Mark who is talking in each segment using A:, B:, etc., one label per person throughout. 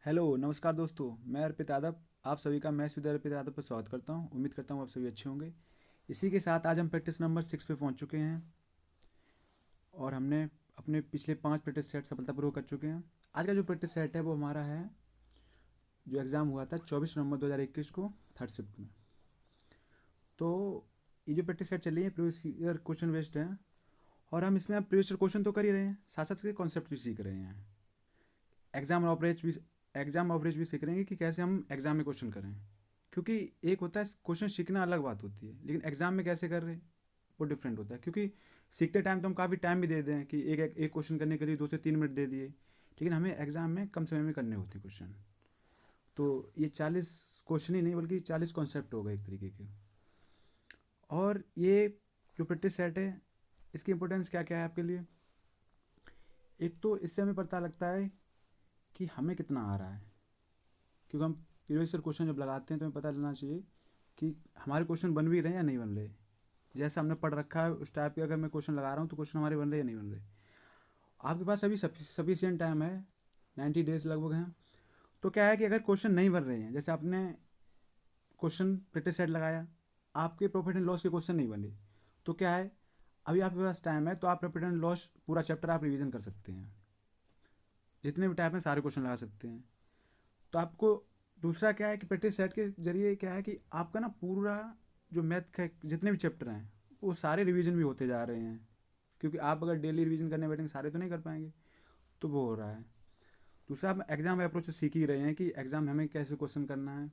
A: Hello नमस्कार दोस्तों। मैं अर्पित यादव आप सभी का मैथ्स विद अर्पित यादव पर स्वागत करता हूं। उम्मीद करता हूं आप सभी अच्छे होंगे। इसी के साथ आज हम प्रैक्टिस नंबर 6 पे पहुंच चुके हैं और हमने अपने पिछले 5 प्रैक्टिस सेट सफलतापूर्वक कर चुके हैं। आज का जो प्रैक्टिस सेट है वो हमारा है जो एग्ज़ाम हुआ था 24 नवंबर 2021 को थर्ड शिफ्ट में। तो ये जो प्रैक्टिस सेट चल रही है प्रीवियस ईयर क्वेश्चन बेस्ड है और हम इसमें प्रीवियस ईयर क्वेश्चन तो कर ही रहे हैं, साथ साथ के कॉन्सेप्ट भी सीख रहे हैं। एग्जाम ऑवरेज भी सीख रहे हैं कि कैसे हम एग्जाम में क्वेश्चन करें, क्योंकि एक होता है क्वेश्चन सीखना अलग बात होती है, लेकिन एग्जाम में कैसे कर रहे हैं वो डिफरेंट होता है। क्योंकि सीखते टाइम तो हम काफ़ी टाइम भी दे दें कि एक क्वेश्चन करने के लिए 2 से 3 मिनट दे दिए, लेकिन हमें एग्जाम में कम समय में करने होते हैं क्वेश्चन। तो ये 40 क्वेश्चन ही नहीं बल्कि 40 कॉन्सेप्ट हो गए एक तरीके के। और ये जो प्रैक्टिस सेट है इसकी इंपॉर्टेंस क्या क्या है आपके लिए। एक तो इससे हमें पता लगता है कि हमें कितना आ रहा है, क्योंकि हम प्रीवियस ईयर क्वेश्चन जब लगाते हैं तो हमें पता लगना चाहिए कि हमारे क्वेश्चन बन भी रहे हैं या नहीं बन रहे। जैसा हमने पढ़ रखा है उस टाइप के अगर मैं क्वेश्चन लगा रहा हूँ तो क्वेश्चन हमारे बन रहे हैं या नहीं बन रहे। आपके पास अभी सफिशियंट टाइम है, 90 डेज लगभग हैं। तो क्या है कि अगर क्वेश्चन नहीं बन रहे हैं, जैसे आपने क्वेश्चन प्रैक्टिस सेट लगाया, आपके प्रॉफिट एंड लॉस के क्वेश्चन नहीं बने, तो क्या है अभी आपके पास टाइम है तो आप प्रॉफिट एंड लॉस पूरा चैप्टर आप रिवीजन कर सकते हैं। जितने भी टाइप में सारे क्वेश्चन लगा सकते हैं। तो आपको दूसरा क्या है कि प्रैक्टिस सेट के जरिए क्या है कि आपका ना पूरा जो मैथ का जितने भी चैप्टर हैं वो सारे रिवीजन भी होते जा रहे हैं, क्योंकि आप अगर डेली रिवीजन करने बैठेंगे सारे तो नहीं कर पाएंगे। तो वो हो रहा है। दूसरा हम एग्जाम अप्रोच सीख ही रहे हैं कि एग्जाम में हमें कैसे क्वेश्चन करना है।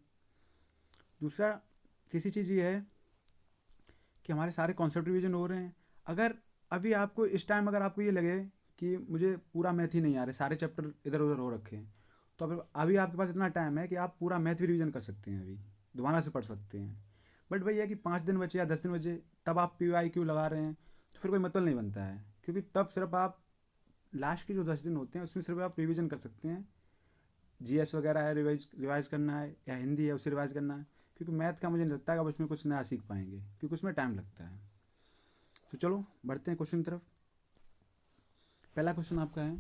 A: दूसरा तीसरी चीज़ ये है कि हमारे सारे कॉन्सेप्ट रिवीजन हो रहे हैं। अगर अभी आपको इस टाइम अगर आपको ये लगे कि मुझे पूरा मैथ ही नहीं आ रहा, सारे चैप्टर इधर उधर हो रखे हैं, तो अभी आपके पास इतना टाइम है कि आप पूरा मैथ भी रिवीजन कर सकते हैं, अभी दोबारा से पढ़ सकते हैं। बट वही है कि 5 दिन बचे या 10 दिन बचे तब आप PYQ लगा रहे हैं तो फिर कोई मतलब नहीं बनता है, क्योंकि तब सिर्फ आप लास्ट के जो 10 दिन होते हैं उसमें सिर्फ आप रिवीजन कर सकते हैं। GS वगैरह है रिवाइज रिवाइज करना है, या हिंदी है उसे रिवाइज करना है, क्योंकि मैथ का मुझे नहीं लगता है कि आप उसमें कुछ नया सीख पाएंगे, क्योंकि उसमें टाइम लगता है। तो चलो बढ़ते हैं क्वेश्चन की तरफ। पहला क्वेश्चन आपका है,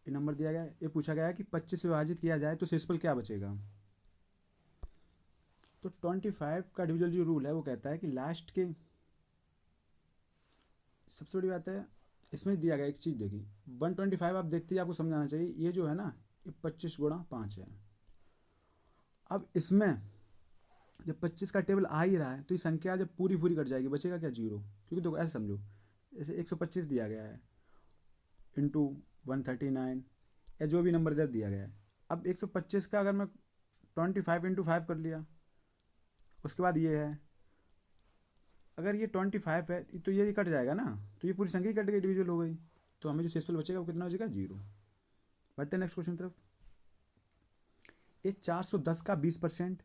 A: ये नंबर दिया गया है, ये पूछा गया है कि 25 से विभाजित किया जाए तो शेषफल क्या बचेगा। तो 25 का डिविजल जो रूल है वो कहता है कि लास्ट के, सबसे बड़ी बात है इसमें दिया गया एक चीज़ देखिए, 125 आप देखते ही आपको समझाना चाहिए, ये जो है ना ये 25 × 5 है। अब इसमें जब 25 का टेबल आ ही रहा है तो ये संख्या जब पूरी पूरी कट जाएगी बचेगा क्या, जीरो। क्योंकि देखो ऐसे समझो, जैसे 125 दिया गया है इंटू 139 या जो भी नंबर दे दिया गया है। अब 125 का अगर मैं 25 × 5 कर लिया, उसके बाद ये है, अगर ये 25 है तो ये कट जाएगा ना, तो ये पूरी संख्या कट गई, डिविजल हो गई। तो हमें जो शेषफल बचेगा वो कितना बचेगा, जीरो। बढ़ते हैं नेक्स्ट क्वेश्चन तरफ। ये 410 का 20%,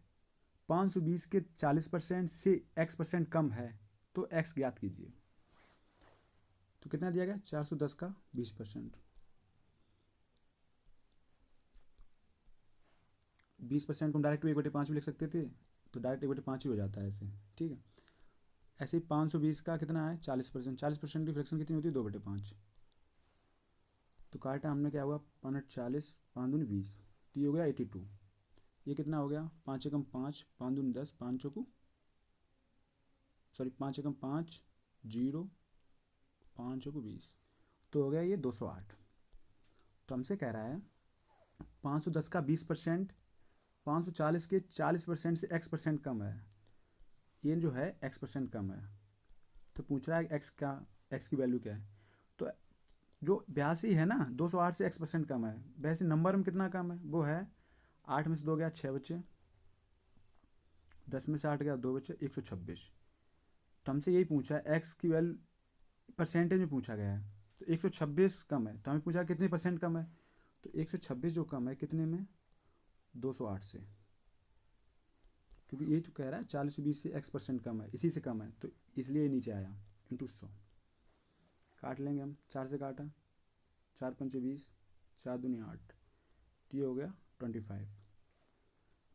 A: 520 के 40% से x% कम है, तो x ज्ञात कीजिए। तो कितना दिया गया, 410 का 20%। 20% को डायरेक्ट 1/5 भी लिख सकते थे, तो डायरेक्ट 1/5 ही हो जाता है ऐसे, ठीक है। ऐसे ही 520 का कितना है, 40%। 40% की फ्रैक्शन कितनी होती है, 2/5। तो काटा हमने, क्या हुआ, 5/40, 5×2 = 20, तो ये हो गया 82। ये कितना हो गया, 5 × 5, 5×2 = 10, 5 × 5 0, 5×20, तो हो गया ये 208। तो हमसे कह रहा है 510 का 20%, 540 के 40% से x% कम है, ये जो है x% कम है। तो पूछ रहा है x की वैल्यू क्या है। तो जो 82 है ना, 208 से x% कम है, वैसे नंबर में कितना कम है, वो है 8 में से 2 गया 6 बच्चे, 10 में से 8 गया 2 बच्चे, 126। तो हमसे यही पूछा है, एक्स की वैल्यू परसेंटेज में पूछा गया है, तो 126 कम है, तो हमें पूछा कितने % कम है। तो 126 जो कम है कितने में, 208 से, क्योंकि ये तो कह रहा है 40 से 20 से x% कम है, इसी से कम है, तो इसलिए ये नीचे आया इंटू 100। काट लेंगे हम, 4 से काटा, 4×5 = 20, 4×2 = 8, तो ये हो गया 25।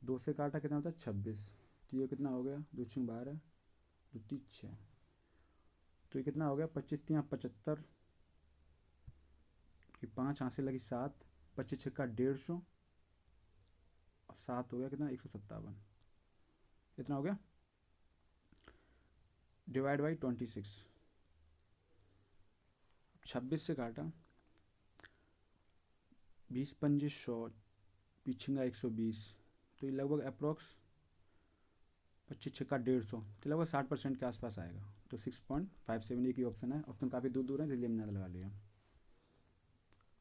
A: 2 से काटा कितना होता है, 26, तो ये कितना हो गया, 2×6 = 12, 2×3 = 6, तो ये कितना हो गया, 25×3 = 75, कि 5 हाथ से लगी 7, 25 छक्का 150 और 7 हो गया कितना 157, कितना हो गया डिवाइड बाई 26, 26 से काटा 20 पंजे 100 पिछंगा 120, तो ये लगभग अप्रोक्स 25 छक्का 150, तो लगभग 60% के आसपास आएगा। तो 6.57 एक ही ऑप्शन है, ऑप्शन काफ़ी दूर दूर है इसलिए हमने लगा लिया।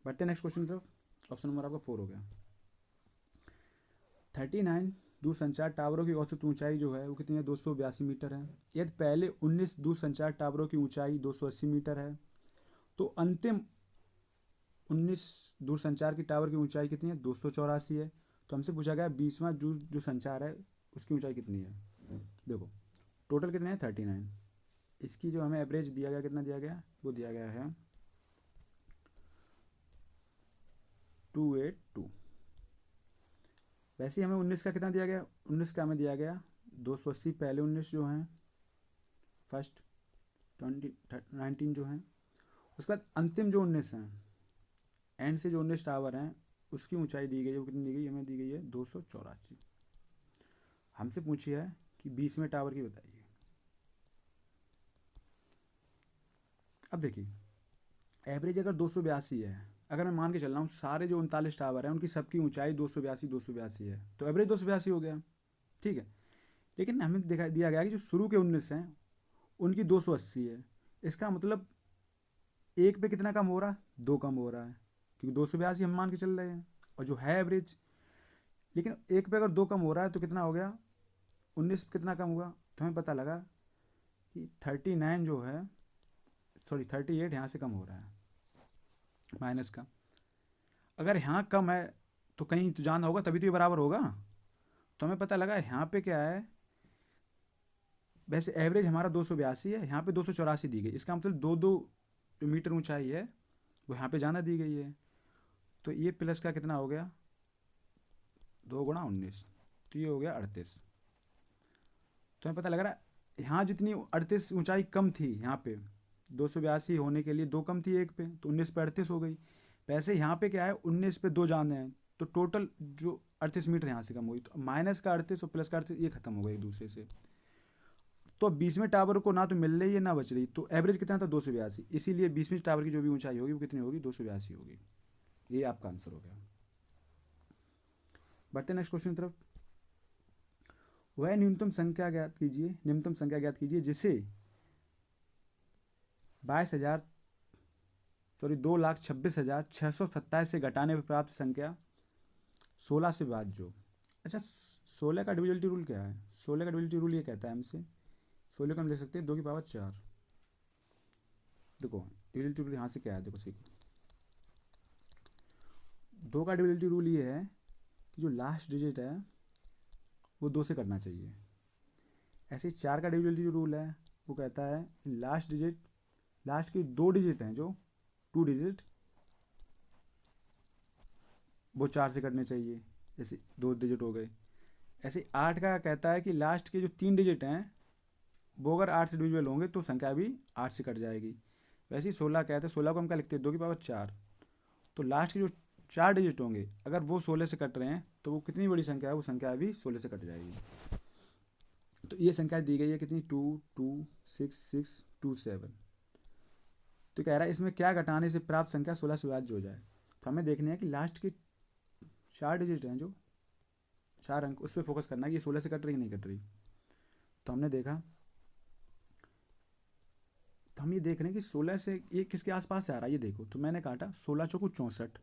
A: बढ़ते नेक्स्ट क्वेश्चन तरफ, ऑप्शन नंबर आपका 4 हो गया। 39 दूरसंचार टावरों की औसत ऊंचाई जो है वो कितनी है 282 मीटर है। यदि पहले 19 दूरसंचार टावरों की ऊंचाई 280 मीटर है तो अंतिम 19 दूरसंचार की टावर की ऊंचाई कितनी है 284 है। तो हमसे पूछा गया 20वां जो संचार है उसकी ऊंचाई कितनी है। देखो टोटल कितने हैं 39, इसकी जो हमें एवरेज दिया गया कितना दिया गया वो दिया गया है 282। वैसे ही हमें 19 का कितना दिया गया, 19 का हमें दिया गया 280 पहले 19 जो हैं फर्स्ट 19 जो हैं, उसके बाद अंतिम जो 19 हैं एंड से जो 19 टावर हैं उसकी ऊंचाई दी गई है, वो कितनी दी गई हमें दी गई है 284। हमसे पूछी है कि 20वें टावर की बताइए। अब देखिए एवरेज अगर 282 है, अगर मैं मान के चल रहा हूँ सारे जो 39 टावर हैं उनकी सबकी ऊंचाई 282 है, तो एवरेज 282 हो गया, ठीक है। लेकिन हमें दिया गया कि जो शुरू के 19 हैं उनकी 280 है, इसका मतलब एक पे कितना कम हो रहा है 2 कम हो रहा है, क्योंकि 282 हम मान के चल रहे हैं और जो है एवरेज। लेकिन एक पे अगर 2 कम हो रहा है तो कितना हो गया 19 कितना कम हुआ, तो हमें पता लगा कि 39 जो है सॉरी 38 यहाँ से कम हो रहा है माइनस का। अगर यहाँ कम है तो कहीं तो जाना होगा तभी तो ये बराबर होगा। तो हमें पता लगा यहाँ पे क्या है, वैसे एवरेज हमारा 282 है, यहाँ पे 284 दी गई, इसका मतलब 2 मीटर ऊंचाई है वो यहाँ पे जाना दी गई है। तो ये प्लस का कितना हो गया 2 गुणा 19, तो ये हो गया 38। तो हमें पता लग रहा है यहाँ जितनी 38 ऊंचाई कम थी, यहाँ पे 282 होने के लिए 2 कम थी एक पे, तो 19 पे 38 हो गई। वैसे यहाँ पे क्या है 19 पे 2 जाने हैं, तो टोटल जो 38 मीटर यहाँ से कम हुई, तो माइनस का 38 और प्लस का 38 ये खत्म हो गई एक दूसरे से। तो 20वें टावर को ना तो मिल रही है ना बच रही, तो एवरेज कितना था 282, इसीलिए 20वें टावर की जो भी ऊंचाई होगी वो कितनी होगी 282 होगी। ये आपका आंसर हो गया। बढ़ते नेक्स्ट क्वेश्चन की तरफ। वह न्यूनतम संख्या ज्ञात कीजिए जिसे 2,26,627 से घटाने पर प्राप्त संख्या 16 से विभाज्य। अच्छा 16 का डिविजिबिलिटी रूल क्या है, 16 का डिविजिबिलिटी रूल ये कहता है हमसे 16 को हम लिख सकते हैं 2 की पावर 4। देखो डिविजिबिलिटी रूल यहाँ से क्या है, देखो सीखो 2 का डिविजिबिलिटी रूल ये है कि जो लास्ट डिजिट है वो 2 से कटना चाहिए। ऐसे 4 का डिविजिबिलिटी रूल है वो कहता है कि लास्ट के 2 डिजिट हैं जो 2 डिजिट वो 4 से कटने चाहिए, जैसे 2 डिजिट हो गए। ऐसे 8 का कहता है कि लास्ट के जो 3 डिजिट हैं वो अगर 8 से डिविजिबल होंगे तो संख्या भी 8 से कट जाएगी। वैसे ही 16 कहते हैं, 16 को हम क्या लिखते हैं 2 की पावर 4, तो लास्ट के जो 4 डिजिट होंगे अगर वो 16 से कट रहे हैं तो वो कितनी बड़ी संख्या है, वो संख्या भी 16 से कट जाएगी। तो ये संख्या दी गई है कितनी 2 2 6 6 2 7। तो कह रहा है इसमें क्या घटाने से प्राप्त संख्या 16 से विभाज्य हो जाए। तो हमें देखना है कि लास्ट के 4 डिजिट हैं जो 4 अंक उस पर फोकस करना है कि ये 16 से कट रही नहीं कट रही। तो हमने देखा, तो हम ये देख रहे हैं कि 16 से ये किसके आसपास से आ रहा है, ये देखो। तो मैंने काटा 16 चौको 64,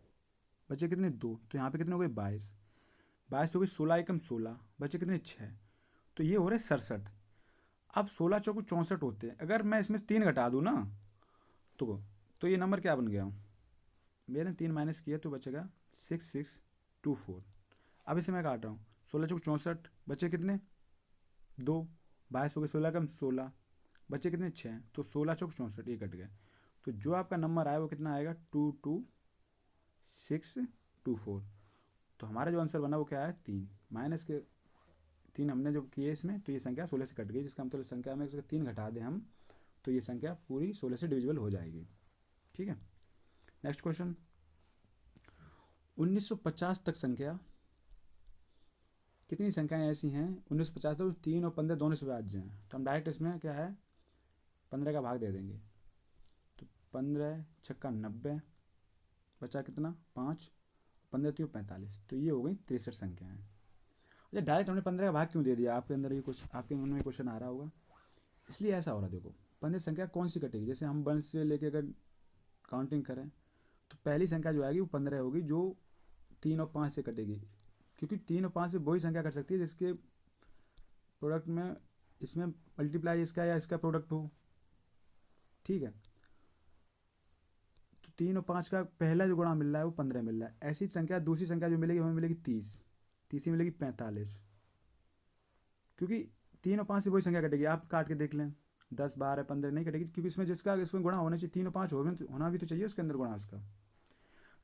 A: बचे कितने 2, तो यहाँ पे कितने हो गए 22, 22 हो गई 16 एकम 16, बचे कितने 6, तो ये हो रहे 67। अब 16 चौको 64 होते हैं, अगर मैं इसमें 3 घटा दूँ ना तो ये नंबर क्या बन गया, मैंने 3 माइनस किया तो बचेगा 6624। अब इसे मैं काट रहा हूँ 16 चौको 64, बचे कितने 2, 22 हो गए 16 कम 16, बचे कितने 6, तो 16 चौक 64 ये कट गए। तो जो आपका नंबर आया वो कितना आएगा 22624। तो हमारा जो आंसर बना वो क्या है 3 माइनस के 3 हमने जो किए इसमें, तो ये संख्या 16 से कट गई, जिसका मतलब संख्या में 3 घटा दें हम तो ये संख्या पूरी 16 से डिविजिबल हो जाएगी। ठीक है। नेक्स्ट क्वेश्चन, 1950 तक संख्या, कितनी संख्याएं ऐसी हैं 1950 तक 3 और 15 दोनों से विभाज्य हैं, तो हम डायरेक्ट इसमें क्या है 15 का भाग दे देंगे। तो 15 छक्का 90, बचा कितना 5, 15 3 45, तो ये हो गई 63 संख्याएं। अच्छा डायरेक्ट हमने 15 का भाग क्यों दे दिया, आपके अंदर ये कुछ आपके मन में क्वेश्चन आ रहा होगा। इसलिए ऐसा हो रहा है, देखो 15 संख्या कौन सी कटेगी, जैसे हम 1 से लेके अगर काउंटिंग करें तो पहली संख्या जो आएगी वो 15 होगी, जो 3 और 5 से कटेगी, क्योंकि 3 और 5 से वही संख्या कट सकती है जिसके प्रोडक्ट में इसमें मल्टीप्लाई इसका या इसका प्रोडक्ट हो, ठीक है। तो 3 और 5 का पहला जो गुणा मिल रहा है वो 15 मिल रहा है। ऐसी संख्या दूसरी संख्या जो मिलेगी हमें मिलेगी 30, तीसरी मिलेगी 45, क्योंकि 3 और 5 से वही संख्या कटेगी। आप काट के देख लें 10 12 15 नहीं कटेगी, क्योंकि इसमें जिसका इसमें गुणा होना चाहिए 3 और 5 होना भी तो चाहिए उसके अंदर गुणा उसका।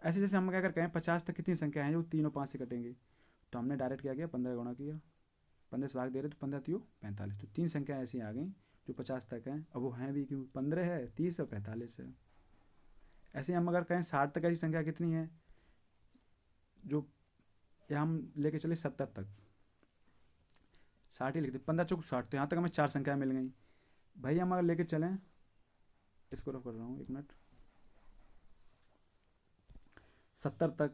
A: ऐसे जैसे हम अगर कहें 50 तक कितनी संख्या है जो 3 और 5 से कटेंगी, तो हमने डायरेक्ट क्या किया 15 गुणा किया, 15 से भाग दे रहे तो 15 3 45, तो 3 संख्या ऐसी आ गई जो 50 तक हैं। अब वो हैं भी क्यों, 15 है, 30 और 45 है। ऐसे हम अगर कहें 60 तक ऐसी संख्या कितनी है जो या हम लेके चले 70 तक, 60 ही लिखते 15 चौक 60, तो यहाँ तक हमें 4 संख्या मिल गई। भाई हम अगर लेके चलें, इसको रफ कर रहा हूँ 1 मिनट, 70 तक,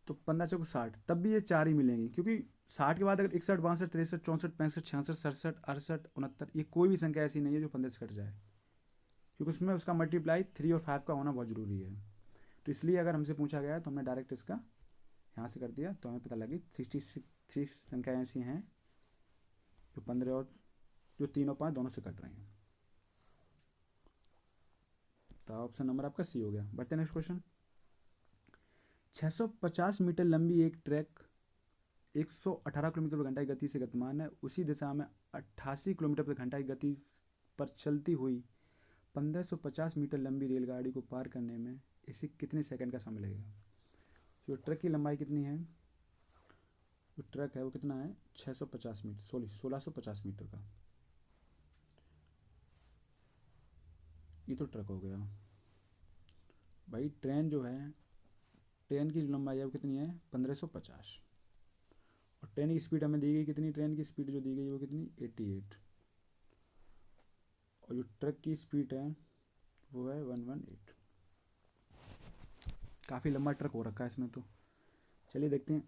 A: तो 15 चौक 60, तब भी ये 4 ही मिलेंगी, क्योंकि 60 के बाद अगर 61 62 63 64 65 66 67 68 69, ये कोई भी संख्या ऐसी नहीं है जो 15 से कट जाए, क्योंकि उसमें उसका मल्टीप्लाई 3 और 5 का होना बहुत ज़रूरी है। तो इसलिए अगर हमसे पूछा गया है तो हमने डायरेक्ट इसका यहाँ से कर दिया, तो हमें पता लगी 63 संख्याएँ ऐसी हैं जो 15 और जो 3 और 5 दोनों से कट रही हैं। तो ऑप्शन नंबर आपका सी हो गया। बढ़ते नेक्स्ट क्वेश्चन। 650 मीटर लंबी एक ट्रैक 118 किलोमीटर प्रति घंटा की गति से गतिमान है, उसी दिशा में 88 किलोमीटर प्रति घंटा की गति पर चलती हुई 1550 मीटर लंबी रेलगाड़ी को पार करने में इसे कितने सेकंड का समय लगेगा। जो ट्रक की लंबाई कितनी है, जो ट्रक है वो कितना है 650 मीटर, 1650 मीटर का, ये तो ट्रक हो गया। भाई ट्रेन जो है, ट्रेन की लंबाई है वो कितनी है 1550, और ट्रेन की स्पीड हमें दी गई कितनी, ट्रेन की स्पीड जो दी गई वो कितनी 88, और जो ट्रक की स्पीड है वो है 118। काफ़ी लंबा ट्रक हो रखा है इसमें तो। चलिए देखते हैं।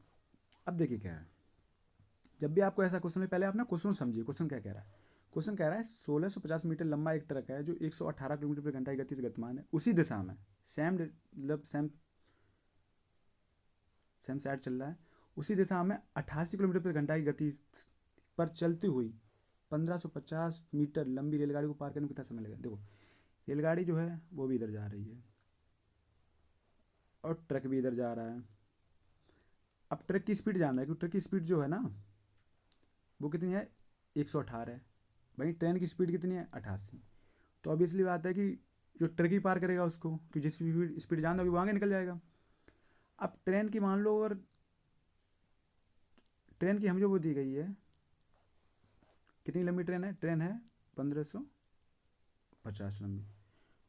A: अब देखिए क्या है, जब भी आपको ऐसा क्वेश्चन, पहले आप ना क्वेश्चन समझिए, क्वेश्चन क्या कह रहा है। क्वेश्चन कह रहा है 1650 मीटर लंबा एक ट्रक है जो 118 किलोमीटर प्रति घंटा की गति से गतिमान है, उसी दिशा में सेम साइड चल रहा है, उसी दिशा में 88 किलोमीटर प्रति घंटा की गति पर चलती हुई 1550 मीटर लंबी रेलगाड़ी को पार करने में कितना समय लगेगा। देखो रेलगाड़ी जो है वो भी इधर जा रही है और ट्रक भी इधर जा रहा है। अब ट्रक की स्पीड जानना है, क्योंकि ट्रक की स्पीड जो है ना वो कितनी है 118 है, भाई ट्रेन की स्पीड कितनी है 88, तो ऑब्वियसली बात है कि जो ट्रक ही पार करेगा उसको, कि जिस स्पीड जान होगी वो आगे निकल जाएगा। अब ट्रेन की मान लो, और ट्रेन की हम जो वो दी गई है कितनी लंबी ट्रेन है 1550 लंबी,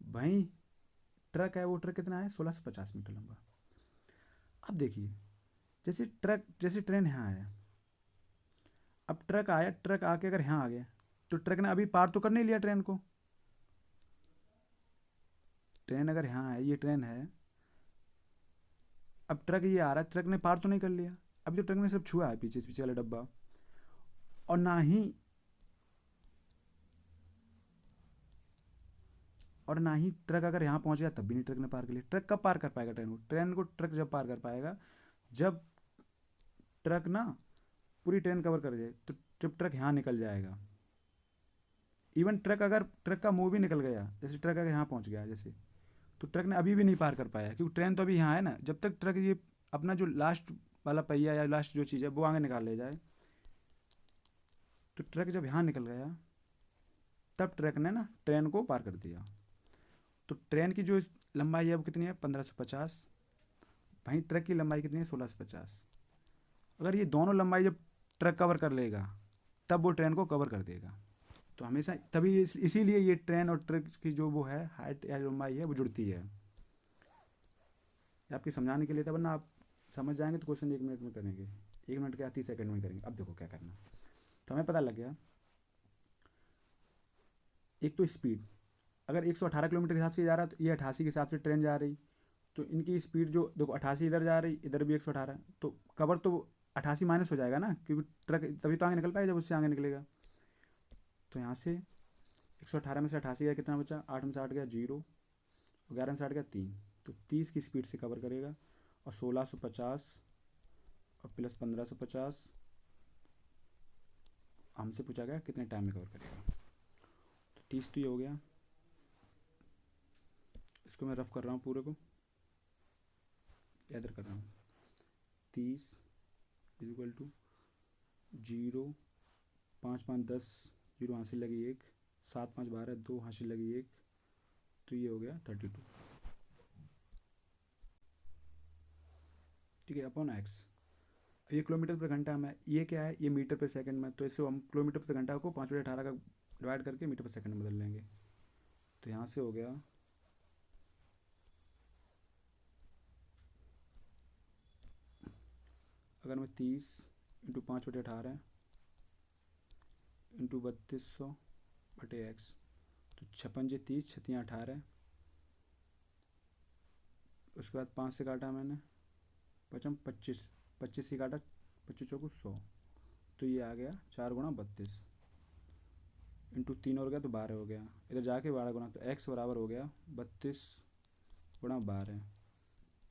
A: भाई ट्रक है वो ट्रक कितना है 1650 मीटर लंबा। अब देखिए जैसे ट्रेन यहाँ है, अब ट्रक आया, ट्रक आके अगर यहाँ आ गया तो ट्रक ने अभी पार तो कर नहीं लिया ट्रेन को। ट्रेन अगर यहाँ है, ये ट्रेन है, अब ट्रक ये आ रहा है, ट्रक ने पार तो नहीं कर लिया, अब जो ट्रक ने सिर्फ छुआ है पीछे पीछे वाला डब्बा, और ना ही ट्रक अगर यहाँ पहुँच गया तब भी नहीं ट्रक ने पार कर लिया। ट्रक कब पार कर पाएगा ट्रेन को ट्रक जब पार कर पाएगा जब ट्रक ना पूरी ट्रेन कवर कर जाए, तो जब ट्रक यहाँ निकल जाएगा। इवन ट्रक का मुंह भी निकल गया, जैसे ट्रक अगर यहाँ पहुँच गया जैसे, तो ट्रक ने अभी भी नहीं पार कर पाया, क्योंकि ट्रेन तो अभी यहाँ है ना। जब तक ट्रक ये अपना जो लास्ट वाला पहिया या लास्ट जो चीज़ है वो आगे निकाल ले जाए, तो ट्रक जब यहाँ निकल गया तब ट्रक ने ना ट्रेन को पार कर दिया। तो ट्रेन की जो लंबाई है वो कितनी है 1550, वहीं ट्रक की लंबाई कितनी है 1650। अगर ये दोनों लंबाई जब ट्रक कवर कर लेगा तब वो ट्रेन को कवर कर देगा। तो हमेशा तभी इसीलिए ये ट्रेन और ट्रक की जो वो है हाइट या लंबाई है वो जुड़ती है। ये आपकी समझाने के लिए था, वरना आप समझ जाएंगे तो क्वेश्चन 1 मिनट में करेंगे, 1 मिनट क्या 30 सेकंड में करेंगे। अब देखो क्या करना। तो हमें पता लग गया, एक तो स्पीड, अगर 118 किलोमीटर के हिसाब से जा रहा है तो ये 88 के हिसाब से ट्रेन जा रही, तो इनकी स्पीड जो देखो 88 इधर जा रही, इधर भी 118, तो कवर तो 88 माइनस हो जाएगा ना, क्योंकि ट्रक तभी तो आगे निकल पाएगा जब उससे आगे निकलेगा। तो यहाँ से 118 में से 88 गया, कितना बचा, 8 में से 8 गया 0, 11 में से 8 गया 3, तो 30 की स्पीड से कवर करेगा। और 1650 और प्लस 1550 हमसे पूछा गया कितने टाइम में कवर करेगा। तो 30 तो ये हो गया, इसको मैं रफ कर रहा हूँ, पूरे को इधर कर रहा हूँ। 30 इज इक्वल टू 0, 5 5 10, 0 हासिल लगी 1, 7 5 12, 2 हासिल लगी 1, तो ये हो गया 32, ठीक है, अपॉन एक्स। ये किलोमीटर पर घंटा में, ये क्या है, ये मीटर पर सेकंड में, तो इससे हम किलोमीटर पर घंटा को 5/18 का डिवाइड करके मीटर पर सेकंड में बदल लेंगे। तो यहाँ से हो गया अगर मैं 30 इंटू 5/18 इंटू 3200/x, तो 56 30 छत्तियाँ 18, उसके बाद 5 से काटा मैंने, 25 25 से काटा, 25 चौको 100, तो ये आ गया 4 गुणा 32 इंटू 3 हो गया तो 12 हो गया, इधर जाके 12 गुना, तो x बराबर हो गया 32 गुणा 12,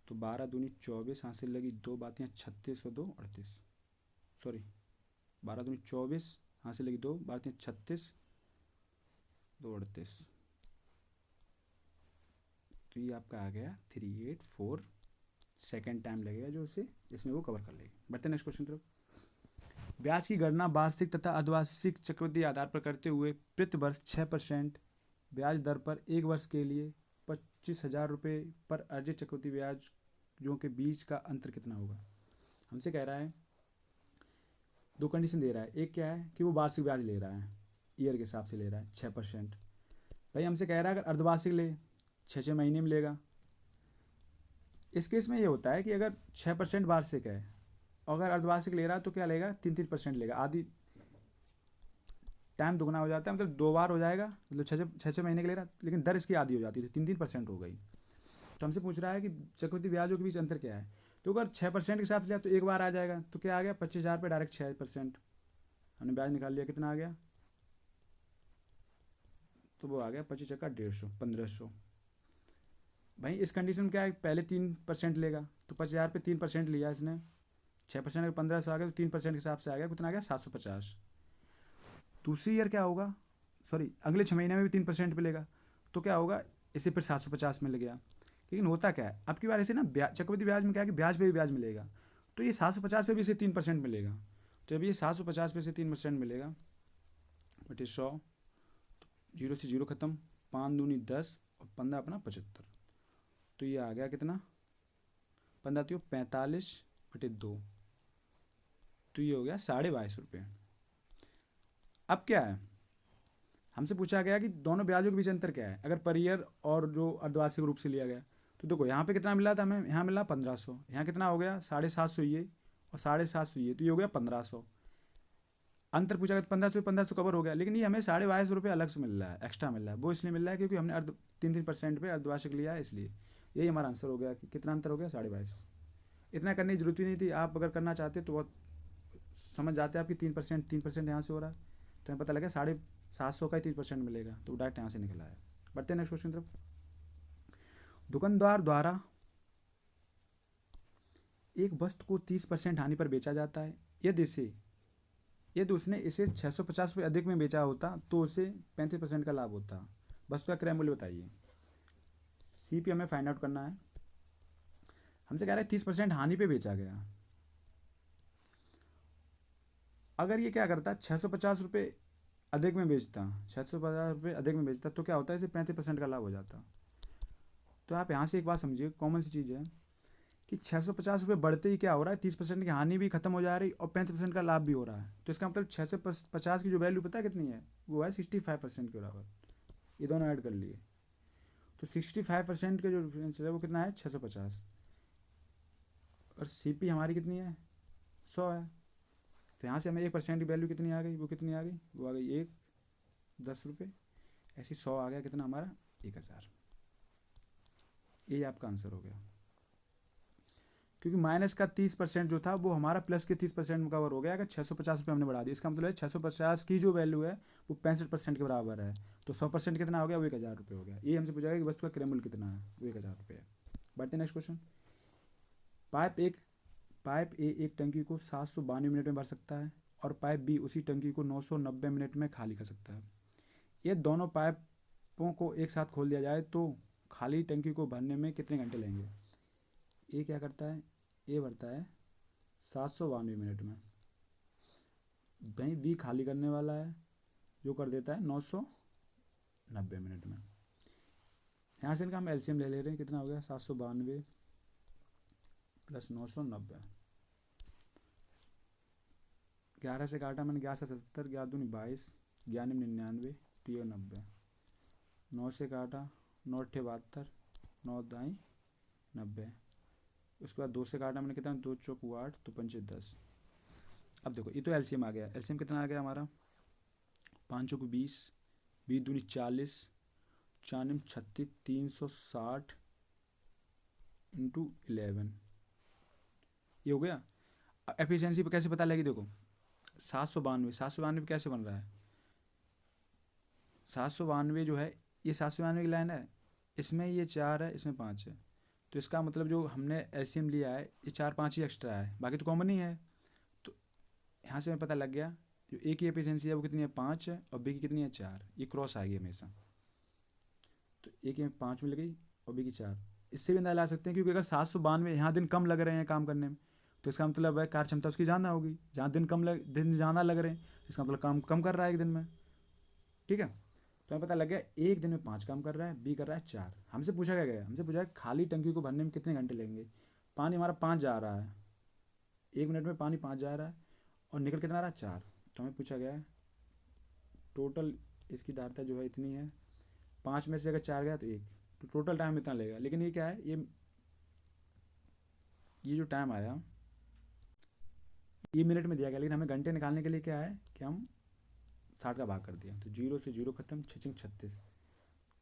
A: तो 12 दूनी 24, हासिल लगी 2 बातियाँ 36 और 2 38, सॉरी 12 दूनी 24, हासिल लगी 2 बातियाँ 36 2 38, तो ये आपका आ गया 384 सेकेंड टाइम लगेगा जो उसे इसमें वो कवर कर लेगी। बढ़ते नेक्स्ट क्वेश्चन तरफ। ब्याज की गणना वार्षिक तथा अर्धवार्षिक चक्रवृद्धि आधार पर करते हुए प्रति वर्ष 6% ब्याज दर पर 1 वर्ष के लिए 25,000 रुपये पर अर्जित चक्रवृद्धि ब्याज जो के बीच का अंतर कितना होगा। हमसे कह रहा है, दो कंडीशन दे रहा है, एक क्या है कि वो वार्षिक ब्याज ले रहा है, ईयर के हिसाब से ले रहा है 6%। भाई हमसे कह रहा है अगर अर्धवार्षिक ले 6 महीने में लेगा। इस केस में ये होता है कि अगर 6% वार्षिक है, अगर अर्धवार्षिक ले रहा है तो क्या लेगा, 3% लेगा, आधी टाइम दुगना हो जाता है, मतलब 2 बार हो जाएगा, मतलब 6 महीने के ले रहा, लेकिन दर इसकी आधी हो जाती है, 3% हो गई। तो हमसे पूछ रहा है कि चक्रवृद्धि ब्याजों के बीच अंतर क्या है। तो अगर 6% के साथ लिया तो एक बार आ जाएगा, तो क्या आ गया 25,000 पे डायरेक्ट 6%, हमने ब्याज निकाल लिया, कितना आ गया, तो वो आ गया 25 चक्का 150, 1500। भाई इस कंडीशन में क्या है, पहले 3% लेगा, तो 25,000 पे 3% लिया इसने, 6% अगर 1500 आ गया तो 3% के हिसाब से आ गया, कितना आ गया 750। दूसरी ईयर क्या होगा, सॉरी अगले 6 महीने में भी 3% पे लेगा, तो क्या होगा, इसे फिर 750 मिल गया। लेकिन होता क्या है, अब की बार ऐसे ना चक्रवृद्धि ब्याज में क्या है कि ब्याज पे भी ब्याज मिलेगा, तो ये 750 पे भी इसे 3% मिलेगा। तो जब ये 750 पे से 3% मिलेगा बटे 100, 0 से 0 खत्म, 5 दूनी 10 और 15 अपना 75, तो ये आ गया कितना, 15 45/2, तो ये हो गया 22.5 रुपये। अब क्या है, हमसे पूछा गया कि दोनों ब्याजों के बीच अंतर क्या है अगर पर ईयर और जो अर्धवार्षिक रूप से लिया गया। तो देखो यहाँ पे कितना मिला था हमें, यहाँ मिला 1500, यहाँ कितना हो गया 750 ये और 750 ये, तो ये हो गया 1500। अंतर पूछा गया 1500 कवर हो गया, लेकिन ये हमें 22.5 रुपये अलग से मिल रहा है, एक्स्ट्रा मिल रहा है, वो इसलिए मिल रहा है क्योंकि हमने 3% पे अर्धवार्षिक लिया है, इसलिए यही हमारा आंसर हो गया कि कितना अंतर हो गया 22.5। इतना करने की जरूरत भी नहीं थी, आप अगर करना चाहते तो बहुत समझ जाते हैं आपकी 3% यहाँ से हो रहा है, तो हमें पता लगा 750 का ही 3% मिलेगा, तो डायरेक्ट यहाँ से निकला है। बढ़ते हैं नेक्स्ट क्वेश्चन तरफ। दुकानदार द्वारा एक वस्तु को 30% हानि पर बेचा जाता है, यदि उसने इसे 650 रुपये अधिक में बेचा होता तो उसे 35% का लाभ होता। वस्तु का क्रय मूल्य बताइए। CP हमें फाइंड आउट करना है। हमसे कह रहा है 30% हानि पे बेचा गया। अगर ये क्या करता, 650 रुपये अधिक में बेचता, 650 रुपये अधिक में बेचता, तो क्या होता है, इसे 35% का लाभ हो जाता। तो आप यहाँ से एक बात समझिए, कॉमन सी चीज़ है कि 650 रुपये बढ़ते ही क्या हो रहा है, 30% की हानि भी खत्म हो जा रही और 35% का लाभ भी हो रहा है। तो इसका मतलब 650 की जो वैल्यू पता है कितनी है, वो है 65% के बराबर। ये दोनों ऐड कर लिए तो 65% के जो डिफरेंस है वो कितना है 650। और CP हमारी कितनी है 100 है। तो यहाँ से हमें 1% की वैल्यू कितनी आ गई, वो कितनी आ गई, वो आ गई 10 रुपये। ऐसी 100 आ गया कितना हमारा 1000। ये आपका आंसर हो गया। क्योंकि माइनस का 30% जो था वो हमारा प्लस के 30% में कवर हो गया। अगर 650 रुपये हमने बढ़ा दिया, इसका मतलब है 650 की जो वैल्यू है वो 65% के बराबर है। तो 100% कितना हो गया, वो 1000 रुपये हो गया। ये हमसे पूछा गया कि वस्तु का क्रय मूल्य कितना है, वो 1000 रुपये है। बढ़ते नेक्स्ट क्वेश्चन। पाइप ए एक टंकी को 792 मिनट में भर सकता है और पाइप बी उसी टंकी को 990 मिनट में खाली कर सकता है। ये दोनों पाइपों को एक साथ खोल दिया जाए तो खाली टंकी को भरने में कितने घंटे लगेंगे। ए क्या करता है, ए भरता है 792 मिनट में, वहीं बी खाली करने वाला है जो कर देता है 990 मिनट में। यहाँ से इनका हम एलसीएम ले रहे हैं, कितना हो गया 792 प्लस 990। 11 से काटा मैंने, 11 से 77, 11 दूनी 22, 11 99, 3 90। 9 से काटा, 9 अट्ठे 72, 9 दाई 90। उसके बाद 2 से काटा मैंने, कितना 2 चौक 8, तो 5 10। अब देखो ये तो एलसीएम आ गया। एलसीएम कितना आ गया हमारा 5 चौक 20, 20 दूनी 40, 4 36, 360 इंटू 11। ये हो गया। एफिशिएंसी पे कैसे पता लगी, देखो 792 कैसे बन रहा है। 792 जो है, ये 792 की लाइन है, इसमें ये 4 है, इसमें 5 है। तो इसका मतलब जो हमने एलसीएम लिया है ये 4 5 ही एक्स्ट्रा है, बाकी तो कॉमन ही है। तो यहाँ से हमें पता लग गया जो ए की एफिशिएंसी है वो कितनी है 5 है और बी की कितनी है 4। ये क्रॉस आएगी हमेशा। तो ए की 5 मिल गई और बी की 4। इससे भी अंदाजा ला सकते हैं, क्योंकि अगर 792 यहाँ दिन कम लग रहे हैं काम करने में तो इसका मतलब है कार्य क्षमता उसकी ज़्यादा होगी। जहाँ दिन ज़्यादा लग रहे हैं इसका मतलब काम कम कर रहा है एक दिन में। ठीक है, तो हमें पता लग गया एक दिन में 5 काम कर रहा है, बी कर रहा है 4। हमसे पूछा गया हमसे पूछा है खाली टंकी को भरने में कितने घंटे लगेंगे। पानी हमारा 5 जा रहा है, 1 मिनट में पानी 5 जा रहा है और निकल कितना आ रहा है 4। तो हमें पूछा गया है टोटल इसकी धारता जो है इतनी है, 5 में से अगर 4 गया तो 1, तो टोटल टाइम इतना लगेगा। लेकिन ये क्या है, ये जो टाइम आया ये मिनट में दिया गया, लेकिन हमें घंटे निकालने के लिए क्या है कि हम 60 का भाग कर दिया। तो 0 से 0 खत्म, 6 36।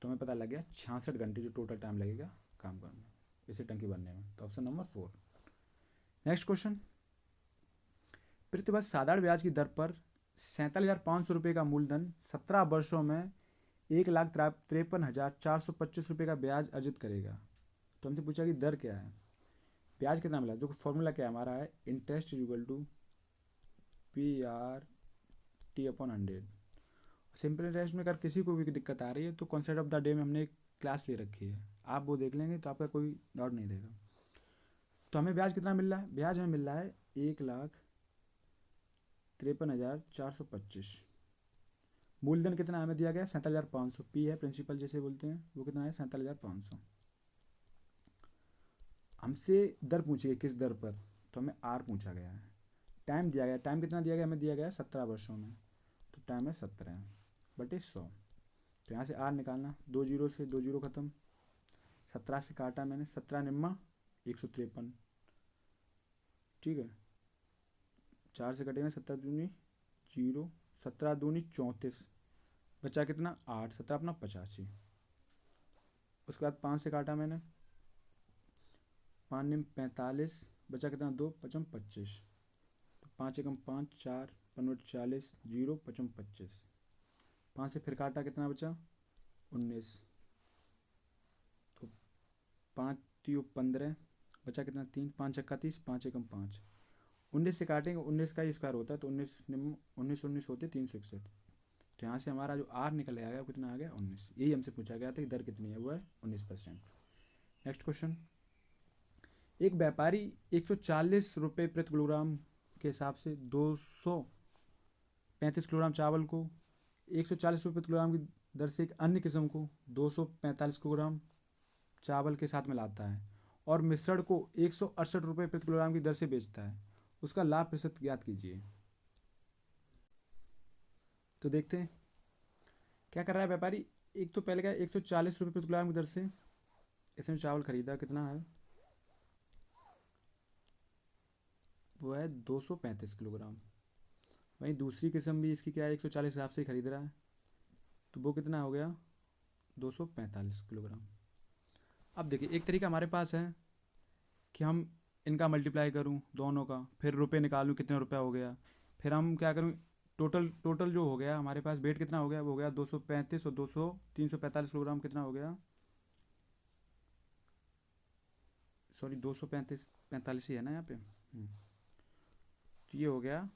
A: तो हमें पता लग गया 66 घंटे जो टोटल टाइम लगेगा काम करने में, इसे टंकी भरने में। तो ऑप्शन नंबर 4। Next question. प्रतिवर्ष साधारण ब्याज की दर पर 47,500 रुपये का मूलधन 17 वर्षों में 1,53,425 रुपये का ब्याज अर्जित करेगा। तो हमसे पूछा कि दर क्या है, ब्याज कितना मिला। जो फॉर्मूला क्या हमारा है, interest is equal to PRT/100। Simple interest में अगर किसी को भी दिक्कत आ रही है तो कॉन्सेप्ट ऑफ द डे में हमने एक क्लास ले रखी है, आप वो देख लेंगे तो आपका कोई डाउट नहीं रहेगा। तो हमें ब्याज कितना मिल रहा है, ब्याज हमें मिल रहा है 1,53,425। मूलधन कितना हमें दिया गया 47,500। पी है प्रिंसिपल जैसे बोलते हैं, वो कितना है 47,500। हमसे दर पूछी है किस दर पर, तो हमें आर पूछा गया है। टाइम दिया गया, टाइम कितना दिया गया, हमें दिया गया 17 वर्षों में, तो टाइम है 17 बटे 100। तो यहाँ से आर निकालना, 2 0 से 2 0 खत्म, 17 से काटा मैंने, 17 निम्मा 153। ठीक है, 4 से कटेंगे, 17 दूनी 0, 17 दूनी 34, बचा कितना 8, 17 अपना 85। उसके बाद 5 से काटा मैंने, 5 निम 45, बचा कितना 2, 55 25। तो 5 एकम 5, 4 55 40, 0 55 25। 5 से फिर काटा, कितना बचा 19। तो 5 3 15, बचा कितना 3, 5 छक्का 30, 5 एकम 5। 19 से काटेंगे, 19 का ही स्क्वायर होता है, तो 19 निम 19 19 होते 361। तो यहाँ से हमारा जो आर निकल आएगा कितना आ गया 19। यही हमसे पूछा गया था कि दर कितनी है, वो है 19%। Next question. एक व्यापारी 140 रुपये प्रति किलोग्राम के हिसाब से 235 किलोग्राम चावल को 140 रुपये प्रति किलोग्राम की दर से एक अन्य किस्म को 245 किलोग्राम चावल के साथ मिलाता है और मिश्रण को 168 रुपये प्रति किलोग्राम की दर से बेचता है। उसका लाभ प्रतिशत ज्ञात कीजिए। तो देखते हैं क्या कर रहा है व्यापारी। एक तो पहले क्या 140 रुपये प्रति किलोग्राम की दर से इसने चावल खरीदा, कितना है वो है 235 किलोग्राम। वहीं दूसरी किस्म भी इसकी क्या है, 140 हिसाब से ही खरीद रहा है, तो वो कितना हो गया, 245 किलोग्राम। अब देखिए एक तरीका हमारे पास है कि हम इनका मल्टीप्लाई करूँ दोनों का, फिर रुपए निकालूँ कितने रुपया हो गया, फिर हम क्या करूँ, टोटल टोटल जो हो गया हमारे पास वेट कितना हो गया, वो हो गया 235 और 200 345 किलोग्राम कितना हो गया, सॉरी 235 ही है ना यहाँ पे, तो ये हो गया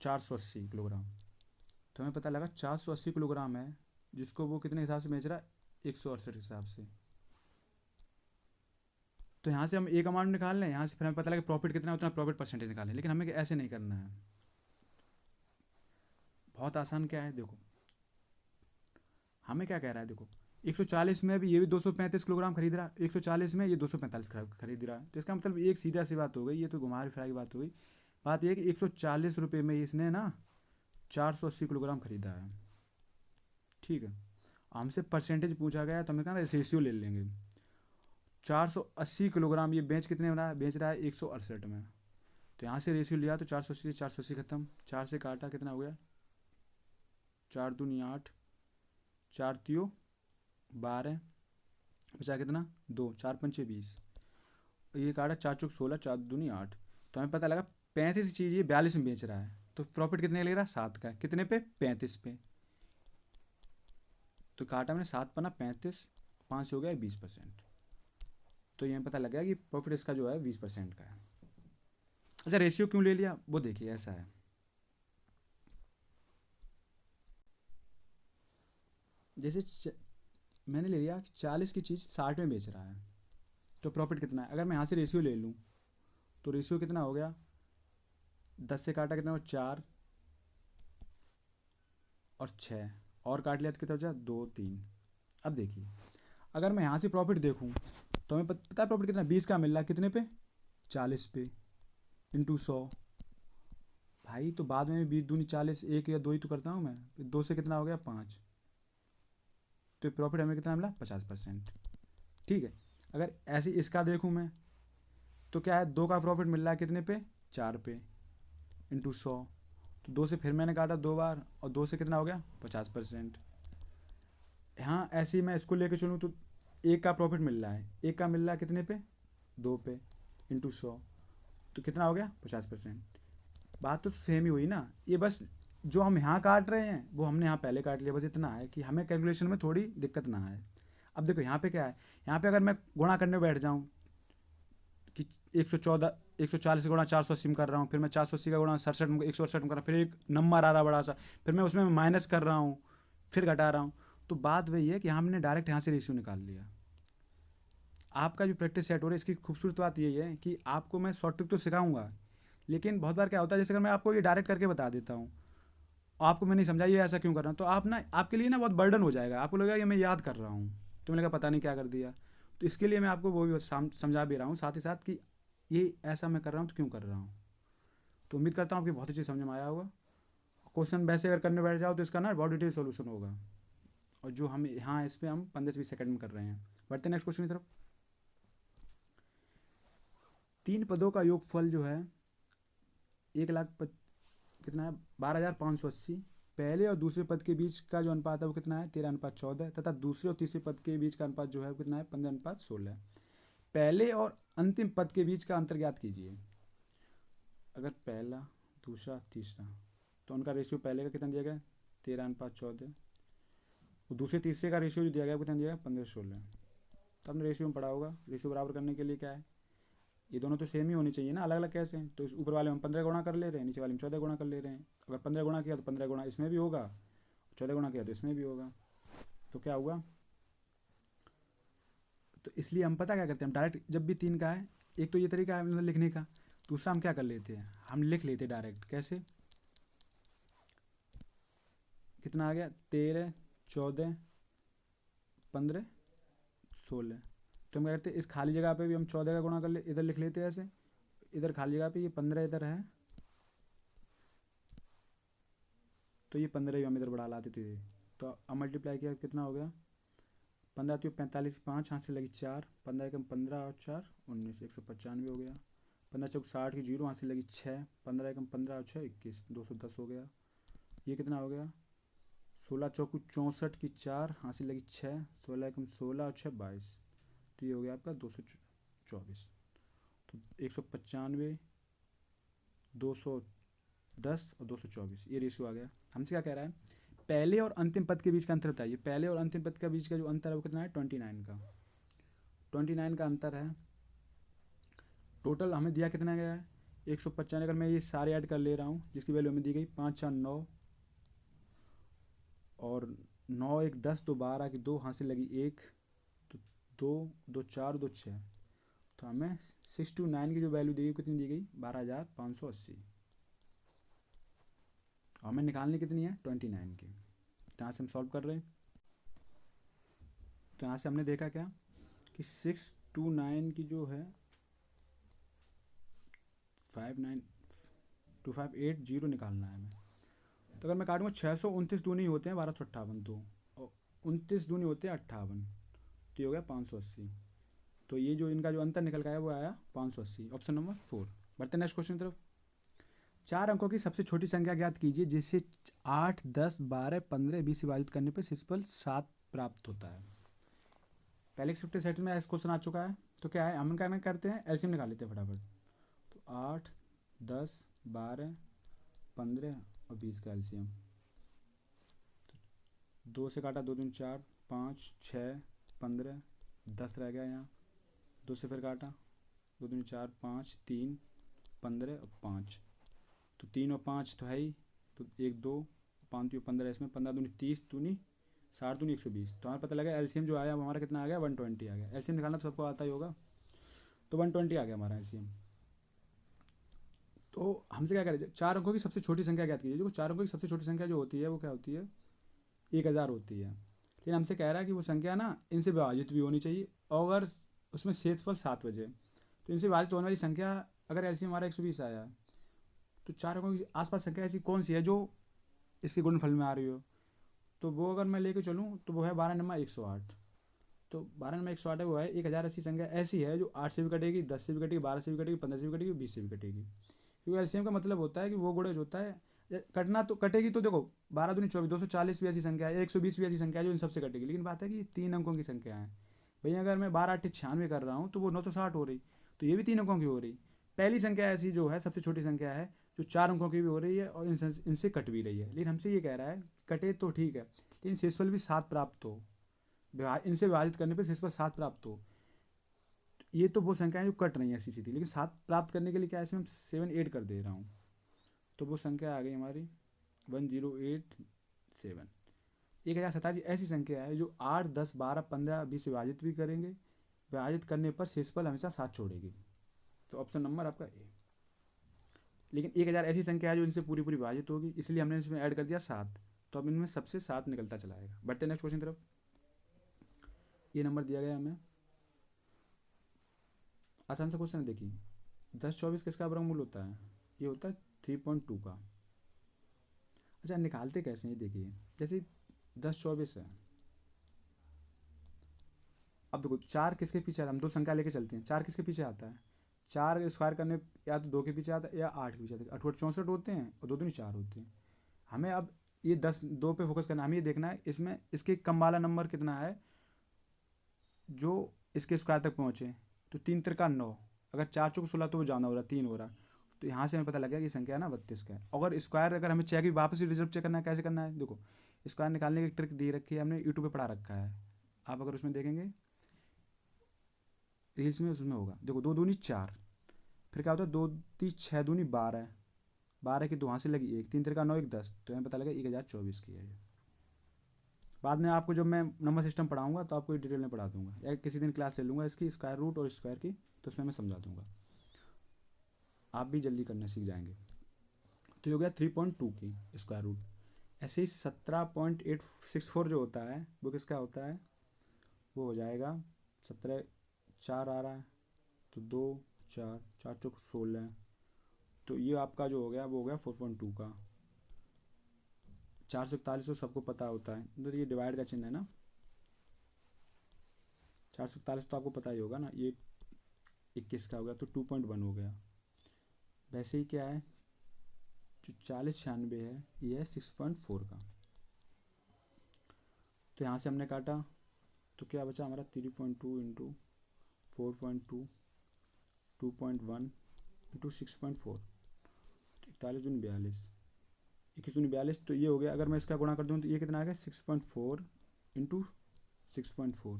A: 480 किलोग्राम। तो हमें पता लगा 480 किलोग्राम है, जिसको वो कितने हिसाब से बेच रहा है, 168 हिसाब से। तो यहाँ से हम एक अमाउंट निकाल लें, यहाँ से फिर हमें पता लगा प्रॉफिट कितना है, उतना प्रॉफिट परसेंटेज निकालें, लेकिन हमें ऐसे नहीं करना है। बहुत आसान क्या है, देखो हमें क्या कह रहा है, देखो 140 में भी ये भी 235 किलोग्राम खरीद रहा है, 140 में ये 245 खरीद रहा है, तो इसका मतलब एक सीधा सी बात हो गई, ये तो घुमा फिरा की बात हो गई। बात ये है कि 140 रुपये में इसने ना 480 किलोग्राम खरीदा है, ठीक है। हमसे परसेंटेज पूछा गया तो हमें कहा रेशियो ले लेंगे। 480 किलोग्राम ये बेच रहा है 168 में, तो यहाँ से रेशियो लिया तो 480 से 480 खत्म, 4 से काटा कितना हो गया, 4 दूनी 8, 4 तियो 12, बचा कितना 2, 4 पंचे 20, ये काटा 4 चौक 16, 4 दूनी 8, तो हमें पता लगा 35 चीज़ ये 42 में बेच रहा है, तो प्रॉफिट कितने का ले रहा है, 7 का, कितने पे, 35 पे। तो काटा मैंने 7 पना 35, 5 से हो गया 20%। तो ये पता लग गया कि प्रॉफिट इसका जो है 20% का है। अच्छा रेशियो क्यों ले लिया, वो देखिए ऐसा है, जैसे मैंने ले लिया 40 की चीज़ 60 में बेच रहा है, तो प्रॉफिट कितना है, अगर मैं यहाँ से रेशियो ले लूँ तो रेशियो कितना हो गया, 10 से काटा कितना हो, 4 और 6, और काट लिया तो कितना बचा, 2 3। अब देखिए अगर मैं यहाँ से प्रॉफिट देखूँ तो हमें पता है प्रॉफिट कितना, 20 का मिल रहा है, कितने पे, 40 पे, इंटू 100। भाई तो बाद में 20 दूनी 40, एक या दो ही तो करता हूँ मैं, 2 से कितना हो गया, 5, तो प्रॉफिट हमें कितना मिला, 50%, ठीक है। अगर ऐसे इसका देखूँ मैं तो क्या है, 2 का प्रॉफिट मिल रहा है कितने पे, 4 पे, इंटू 100, तो 2 से फिर मैंने काटा 2 बार, और 2 से कितना हो गया, 50%। हाँ ऐसे ही मैं इसको लेके चलूँ तो एक का प्रॉफिट मिल रहा है, एक का मिल रहा है कितने पे, 2 पे, इंटू 100, तो कितना हो गया, 50%। बात तो सेम ही हुई ना, ये बस जो हम यहाँ काट रहे हैं वो हमने यहाँ पहले काट लिया, बस इतना है कि हमें कैलकुलेशन में थोड़ी दिक्कत ना आए। अब देखो यहाँ पे क्या है, यहाँ पे अगर मैं गुणा करने बैठ जाऊँ कि 114, 140 का गुणा 480 में कर रहा हूँ, फिर मैं 480 का गुणा 67 में 168 में कर रहा हूँ, फिर एक नंबर आ रहा बड़ा सा, फिर मैं उसमें माइनस कर रहा हूँ, फिर घटा रहा हूँ, तो बात वही है कि हमने डायरेक्ट यहाँ से रेशियो निकाल लिया। आपका जो प्रैक्टिस सेट हो रही है इसकी खूबसूरत बात यही है कि आपको मैं शॉर्ट ट्रिक तो सिखाऊंगा, लेकिन बहुत बार क्या होता है, जैसे अगर मैं आपको ये डायरेक्ट करके बता देता हूँ, आपको मैं नहीं समझा ये ऐसा क्यों कर रहा हूँ, तो आप ना आपके लिए ना बहुत बर्डन हो जाएगा, आपको लगेगा कि मैं याद कर रहा हूँ, तो मैंने कहा पता नहीं क्या कर दिया। तो इसके लिए मैं आपको वो भी समझा भी रहा हूँ साथ ही साथ कि ये ऐसा मैं कर रहा हूँ तो क्यों कर रहा हूँ। तो उम्मीद करता हूँ आपकी बहुत अच्छी समझ में आया होगा। क्वेश्चन वैसे अगर करने बैठ जाओ तो इसका ना बहुत डिटेल सोल्यूशन होगा, और जो हम यहाँ इस पर हम 15 से 20 सेकंड में कर रहे हैं। बढ़ते नेक्स्ट क्वेश्चन की तरफ। 3 पदों का योगफल जो है 1 लाख कितना है, 12,580। पहले और दूसरे पद के बीच का जो अनुपात है वो कितना है, 13:14, तथा दूसरे और तीसरे पद के बीच का अनुपात जो है वो कितना है, 15:16। पहले और अंतिम पद के बीच का अंतर ज्ञात कीजिए। अगर पहला दूसरा तीसरा तो उनका रेशियो पहले का कितना दिया गया, 13:14, और दूसरे तीसरे का रेशियो जो दिया गया वो कितना दिया गया, 15:16। तो आपने रेशियो में पढ़ा होगा, रेशियो बराबर करने के लिए क्या है, ये दोनों तो सेम ही होनी चाहिए ना, अलग अलग कैसे हैं, तो इस ऊपर वाले में 15 गुणा कर ले रहे हैं, नीचे वाले में 14 गुणा कर ले रहे हैं। अगर 15 गुणा किया तो 15 गुणा इसमें भी होगा, 14 गुणा किया तो इसमें भी होगा, तो क्या हुआ। तो इसलिए हम पता क्या करते हैं, हम डायरेक्ट जब भी 3 का है, एक तो ये तरीका है मतलब लिखने का, दूसरा हम क्या कर लेते हैं, हम लिख लेते हैं डायरेक्ट, कैसे, कितना आ गया, 13 14 15 16। तो हम क्या करते हैं, इस खाली जगह पे भी हम 14 का गुणा कर ले, इधर लिख लेते हैं ऐसे, इधर खाली जगह पे ये 15 इधर है, तो ये 15 भी हम इधर बढ़ा लाते थे, तो अब मल्टीप्लाई किया कितना हो गया, 15 तो 45, 5 हाथ से लगी 4, 15 कम 15 और 4 19, 195 हो गया। 15 चौक 60 की 0, यहाँ से लगी 6, 15 एकम 15 और 6 21, 210 हो गया। ये कितना हो गया, 16 चौक 64 की 4, यहाँ से लगी 6, 16 एकम 16 और 6 22, तो ये हो गया आपका 224। तो 195, 210 और 224, ये रेशियो आ गया। हमसे क्या कह रहा है, पहले और अंतिम पद के बीच का अंतर बताइए। पहले और अंतिम पद के बीच का जो अंतर है वो कितना है, 29 का, 29 का अंतर है। टोटल हमें दिया कितना गया है, 195। अगर मैं ये सारे ऐड कर ले रहा हूँ जिसकी वैल्यू हमें दी गई 5 4 9 और 9 1 10, 2 12 की 2, यहाँ से लगी 1, तो 2 2 4 2 6, तो हमें 629 की जो वैल्यू दी गई कितनी दी गई, 12,580। हमें निकालनी कितनी है, 29 की। तो यहाँ से हम सॉल्व कर रहे हैं। तो यहाँ से हमने देखा क्या कि 629 की जो है 592,580 निकालना है हमें। तो अगर मैं काटूंगा 629 दूनी होते हैं 1258, तो 29 दूनी होते हैं 58, तो ये हो गया 580। तो ये जो इनका जो अंतर निकल गया वो आया 580, ऑप्शन नंबर 4। बढ़ते हैं नेक्स्ट क्वेश्चन की तरफ। 4 अंकों की सबसे छोटी संख्या ज्ञात कीजिए जिससे 8 10 12 15 20 विभाजित करने पर शेषफल 7 प्राप्त होता है। पहले के शिफ्ट सेट में ऐसा क्वेश्चन आ चुका है। तो क्या है, हम क्या करते हैं, एलसीएम निकाल लेते हैं फटाफट। तो 8 10 12 15 और 20 का एलसीएम, तो 2 से काटा 2 दूनी 4 5 6 15 10 रह गया यहाँ। 2 से फिर काटा 2 दूनी 4 5 3 15 और 5, तो 3 और 5 तो है ही, तो 1 2 5 3 15, इसमें 15 दूनी 30 दूनी 60 दूनी 120। तो हमें पता लगा एलसीएम जो आया वो हमारा कितना आ गया, 120 आ गया। एलसीएम निकालना तो सबको आता ही होगा, तो 120 आ गया हमारा एलसीएम। तो हमसे क्या करें, 4 अंकों की सबसे छोटी संख्या ज्ञात कीजिए। देखो 4 अंकों की सबसे छोटी संख्या जो होती है वो क्या होती है, 1000 होती है। लेकिन हमसे कह रहा है कि वो संख्या ना इनसे विभाजित भी होनी चाहिए, और अगर उसमें शेषफल 7 बजे, तो इनसे विभाजित होने वाली संख्या अगर एलसीएम हमारा 120 आया है, तो 4 अंकों की आसपास संख्या ऐसी कौन सी है जो इसके गुणनफल में आ रही हो, तो वो अगर मैं लेके चलूँ तो वो है 12 नंबर 108। तो 12 नंबर 108 है, वो है 1000 ऐसी संख्या ऐसी है जो 8 से भी कटेगी, 10 से भी कटेगी, 12 से भी कटेगी, 15 से भी कटेगी, 20 से भी कटेगी। क्योंकि एलसीएम का मतलब होता है कि वो गुणज होता है, कटना तो कटेगी। तो देखो 12 दूनी 24, 240 भी ऐसी संख्या है, 120 भी ऐसी संख्या है जो इन सबसे कटेगी। लेकिन बात है कि 3 अंकों की संख्या है भैया। अगर मैं 12 8 96 कर रहा हूँ तो वो 960 हो रही, तो ये भी 3 अंकों की हो रही। पहली संख्या ऐसी जो है सबसे छोटी संख्या है जो 4 अंकों की भी हो रही है और इनसे कट भी रही है। लेकिन हमसे ये कह रहा है कटे तो ठीक है, लेकिन शेषफल भी 7 प्राप्त हो, इनसे विभाजित करने पर शेषफल 7 प्राप्त हो। ये तो वो संख्याएं जो कट रही हैं ऐसी सीधी, लेकिन 7 प्राप्त करने के लिए क्या है, इसमें 7 8 कर दे रहा हूँ, तो वो संख्या आ गई हमारी 1087। 1027 ऐसी संख्या है जो 8 10 12 15 20 से विभाजित भी करेंगे, विभाजित करने पर शेषफल हमेशा 7 छोड़ेगी। तो ऑप्शन नंबर आपका ए। लेकिन 1000 ऐसी संख्या है जो इनसे पूरी पूरी विभाजित होगी, इसलिए हमने इसमें ऐड कर दिया 7। तो अब इनमें सबसे 7 निकलता चला आएगा। बढ़ते नेक्स्ट क्वेश्चन तरफ। ये नंबर दिया गया हमें, आसान सा क्वेश्चन है। देखिए 10 24 किसका वर्गमूल होता है, ये होता है 3.2 का। अच्छा निकालते कैसे हैं, ये देखिए जैसे 10 24 है। अब देखो 4 किसके पीछे आता है, हम दो संख्या लेके चलते हैं। 4 किसके पीछे आता है, 4 स्क्वायर करने या तो 2 के पीछे आता है या 8 के पीछे आता है। 8 64 होते हैं और 2 दूनी 4 होते हैं। हमें अब ये 10 2 पे फोकस करना है। हमें ये देखना है इसमें इसके कम वाला नंबर कितना है जो इसके स्क्वायर तक पहुँचे। तो 3 तिरका 9, अगर 4 चौक 16 तो वो जाना हो रहा, 3 हो रहा। तो यहाँ से हमें पता लग गया कि संख्या ना 32 का है। अगर स्क्वायर अगर हमें चाहिए कि वापस रिजल्ट चेक करना है, कैसे करना है, देखो स्क्वायर निकालने की ट्रिक दी रखी है, हमने यूट्यूब पे पढ़ा रखा है। आप अगर उसमें देखेंगे रील्स में, उसमें होगा। देखो 2 दूनी 4, फिर क्या होता है 2 3 6 दूनी 12, 12 की 2 यहाँ से लगी 1, 3 तिरका 9 1 10, तो हमें पता लगा 1024 की है ये। बाद में आपको जब मैं नंबर सिस्टम पढ़ाऊंगा तो आपको डिटेल में पढ़ा दूंगा, या किसी दिन क्लास ले लूँगा इसकी स्क्वायर रूट और स्क्वायर की, तो उसमें मैं समझा दूंगा, आप भी जल्दी करना सीख जाएंगे। तो ये हो गया 3.2 की स्क्वायर रूट। ऐसे ही 17.864 जो होता है वो किसका होता है, वो हो जाएगा 17 4 आ रहा है, तो 2 4 4 चौक 16, तो ये आपका जो हो गया वो हो गया 4.2 का। 441 तो सबको पता होता है, तो ये डिवाइड का चिन्ह है ना, 441 तो आपको पता ही होगा ना, ये 21 का हो गया, तो 2.1 हो गया। वैसे ही क्या है, जो 4096 है ये है 6.4 का। तो यहाँ से हमने काटा तो क्या बचा हमारा 3.2 इंटू 4.2 2.1 इंटू 6.4, 41 दूनी 42, 21 दूनी 42। तो ये हो गया, अगर मैं इसका गुणा कर दूँ तो ये कितना आ गया 6.4 इंटू 6.4।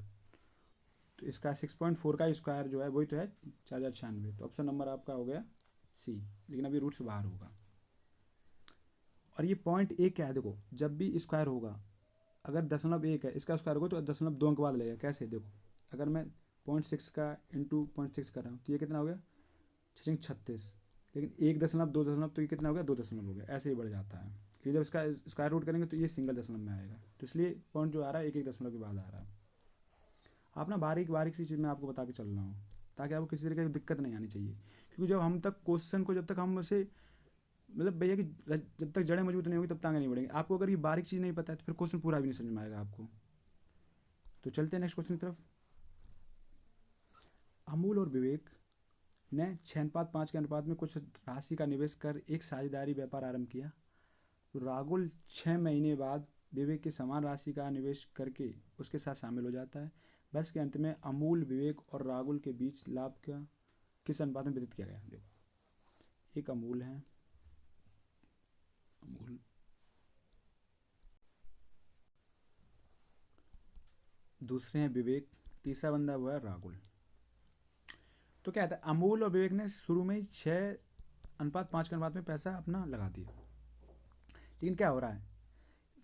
A: तो इसका 6.4 का स्क्वायर जो है वही तो है 4096। तो ऑप्शन नंबर आपका हो गया सी, लेकिन अभी रूट से बाहर होगा। और ये पॉइंट एक क्या है, देखो जब भी स्क्वायर होगा, अगर 0.1 है इसका स्क्वायर होगा तो 0.2 के बाद लगेगा। कैसे, देखो अगर मैं 0.6 का इंटू 0.6 कर रहा हूँ तो ये कितना हो गया 36, लेकिन 1 दशमलव 2 दशमलव तो ये कितना हो गया 2 दशमलव हो गया। ऐसे ही बढ़ जाता है कि जब इसका स्क्वायर रूट करेंगे तो ये सिंगल दशमलव में आएगा। तो इसलिए पॉइंट जो आ रहा है 1 1 दशमलव के बाद आ रहा है। आप ना बारीक बारीक सी चीज़ मैं आपको बता के चल रहा हूँ ताकि आपको किसी तरीके की दिक्कत नहीं आनी चाहिए। क्योंकि जब हम तक क्वेश्चन को, जब तक हम उसे मतलब भैया कि जब तक जड़ें मजबूत नहीं होगी तब तक आगे नहीं बढ़ेंगे। आपको अगर ये बारीक चीज़ नहीं पता है तो फिर क्वेश्चन पूरा भी नहीं समझ में आएगा आपको। तो चलते हैं नेक्स्ट क्वेश्चन की तरफ। अमूल और विवेक ने 6:5 के अनुपात में कुछ राशि का निवेश कर एक साझेदारी व्यापार आरंभ किया। तो राहुल 6 महीने बाद विवेक की समान राशि का निवेश करके उसके साथ शामिल हो जाता है। वर्ष के अंत में अमूल, विवेक और राहुल के बीच लाभ का किस अनुपात में वितरित किया गया। देखो एक अमूल है, अमूल दूसरे हैं विवेक, तीसरा बंदा हुआ है राहुल। तो क्या है, अमूल और विवेक ने शुरू में ही 6:5 के अनुपात में पैसा अपना लगा दिया। लेकिन क्या हो रहा है,